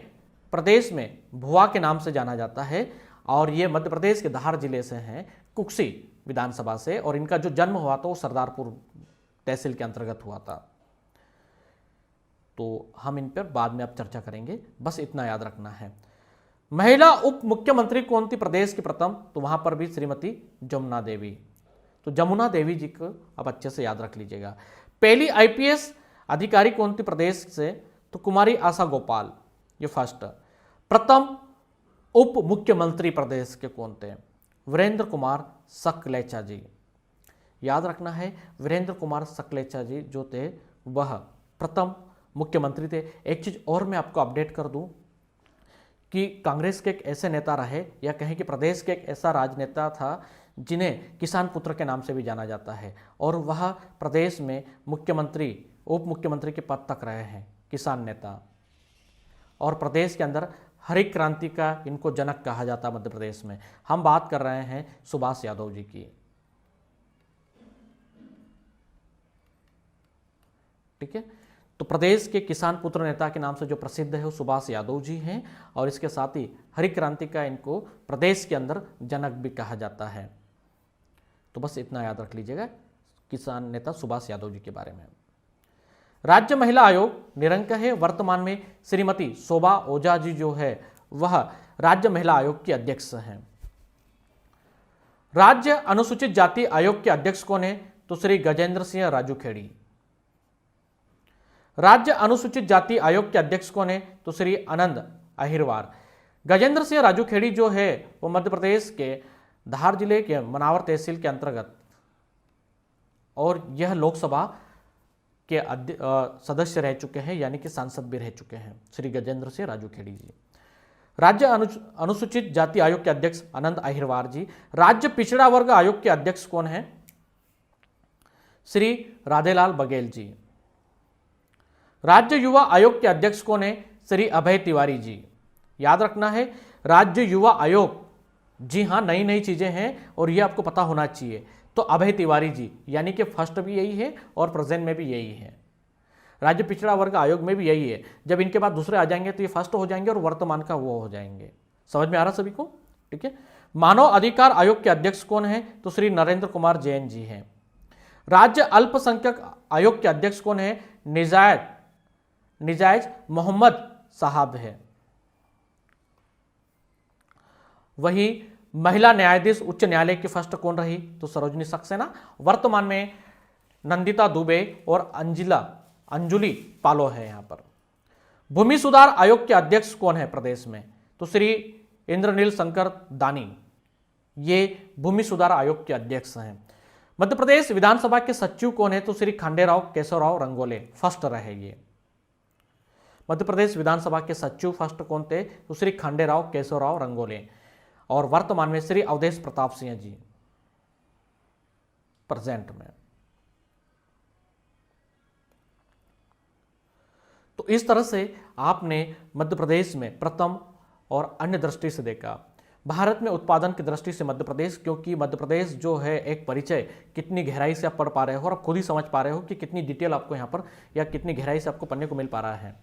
प्रदेश में भुआ के नाम से जाना जाता है, और ये मध्य प्रदेश के धार जिले से हैं, कुक्सी विधानसभा से, और इनका जो जन्म हुआ था वो सरदारपुर तहसील के अंतर्गत हुआ था। तो हम इन पर बाद में अब चर्चा करेंगे, बस इतना याद रखना है। महिला उप मुख्यमंत्री कौन थी प्रदेश की प्रथम? तो वहां पर भी श्रीमती जमुना देवी। तो जमुना देवी जी को अब अच्छे से याद रख लीजिएगा। पहली आईपीएस अधिकारी कौन थी प्रदेश से? तो कुमारी आशा गोपाल, ये फर्स्ट। प्रथम उप मुख्यमंत्री प्रदेश के कौन थे? वीरेंद्र कुमार सकलेचा जी। याद रखना है वीरेंद्र कुमार सकलेचा जी जो थे वह प्रथम मुख्यमंत्री थे। एक चीज़ और मैं आपको अपडेट कर दूं कि कांग्रेस के एक ऐसे नेता रहे या कहें कि प्रदेश के एक ऐसा राजनेता था जिन्हें किसान पुत्र के नाम से भी जाना जाता है और वह प्रदेश में मुख्यमंत्री उप मुख्यमंत्री के पद तक रहे हैं, किसान नेता। और प्रदेश के अंदर हरित क्रांति का इनको जनक कहा जाता है मध्य प्रदेश में। हम बात कर रहे हैं सुभाष यादव जी की। ठीक है, तो प्रदेश के किसान पुत्र नेता के नाम से जो प्रसिद्ध है वो सुभाष यादव जी हैं और इसके साथ ही हरित क्रांति का इनको प्रदेश के अंदर जनक भी कहा जाता है। तो बस इतना याद रख लीजिएगा किसान नेता सुभाष यादव जी के बारे में। राज्य महिला आयोग निरंक है। वर्तमान में श्रीमती शोभा ओझा जी जो है वह राज्य महिला आयोग की अध्यक्ष हैं। राज्य अनुसूचित जाति आयोग के अध्यक्ष कौन है? तो श्री गजेंद्र सिंह राजूखेड़ी। राज्य अनुसूचित जाति आयोग के अध्यक्ष कौन है? तो श्री आनंद अहिरवार। गजेंद्र सिंह राजूखेड़ी जो है वो मध्य प्रदेश के धार जिले के मनावर तहसील के अंतर्गत और यह लोकसभा के सदस्य रह चुके हैं, यानी कि सांसद भी रह चुके हैं श्री गजेंद्र सिंह राजूखेड़ी जी। राज्य अनुसूचित जाति आयोग के अध्यक्ष आनंद अहिरवार जी। राज्य पिछड़ा वर्ग आयोग के अध्यक्ष कौन है? श्री राधेलाल बघेल जी। राज्य युवा आयोग के अध्यक्ष कौन है? श्री अभय तिवारी जी। याद रखना है राज्य युवा आयोग, जी हाँ, नई नई चीजें हैं और ये आपको पता होना चाहिए। तो अभय तिवारी जी, यानी कि फर्स्ट भी यही है और प्रेजेंट में भी यही है। राज्य पिछड़ा वर्ग आयोग में भी यही है। जब इनके बाद दूसरे आ जाएंगे तो ये फर्स्ट हो जाएंगे और वर्तमान का वो हो जाएंगे। समझ में आ रहा सभी को? ठीक है। मानव अधिकार आयोग के अध्यक्ष कौन है? तो श्री नरेंद्र कुमार जैन जी हैं। राज्य अल्पसंख्यक आयोग के अध्यक्ष कौन है? निजायज मोहम्मद साहब है। वही महिला न्यायाधीश उच्च न्यायालय की फर्स्ट कौन रही? तो सरोजनी सक्सेना। वर्तमान में नंदिता दुबे और अंजुली पालो है यहां पर। भूमि सुधार आयोग के अध्यक्ष कौन है प्रदेश में? तो श्री इंद्रनील शंकर दानी, ये भूमि सुधार आयोग के अध्यक्ष हैं। मध्य प्रदेश विधानसभा के सचिव कौन है? तो श्री खांडेराव केशवराव रंगोले फर्स्ट रहे ये। मध्य प्रदेश विधानसभा के सचिव फर्स्ट कौन थे? तो श्री खांडेराव केशवराव रंगोले। और वर्तमान में श्री अवधेश प्रताप सिंह जी प्रेजेंट में। तो इस तरह से आपने मध्य प्रदेश में प्रथम और अन्य दृष्टि से देखा। भारत में उत्पादन की दृष्टि से मध्य प्रदेश, क्योंकि मध्य प्रदेश जो है एक परिचय कितनी गहराई से आप पढ़ पा रहे हो और आप खुद ही समझ पा रहे हो कि कितनी डिटेल आपको यहाँ पर या कितनी गहराई से आपको पढ़ने को मिल पा रहा है।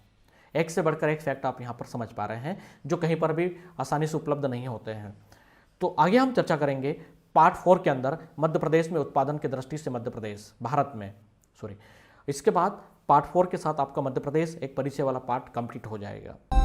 एक से बढ़कर एक फैक्ट आप यहाँ पर समझ पा रहे हैं जो कहीं पर भी आसानी से उपलब्ध नहीं होते हैं। तो आगे हम चर्चा करेंगे पार्ट 4 के अंदर मध्य प्रदेश में उत्पादन की दृष्टि से मध्य प्रदेश भारत में, इसके बाद पार्ट 4 के साथ आपका मध्य प्रदेश एक परिचय वाला पार्ट कंप्लीट हो जाएगा।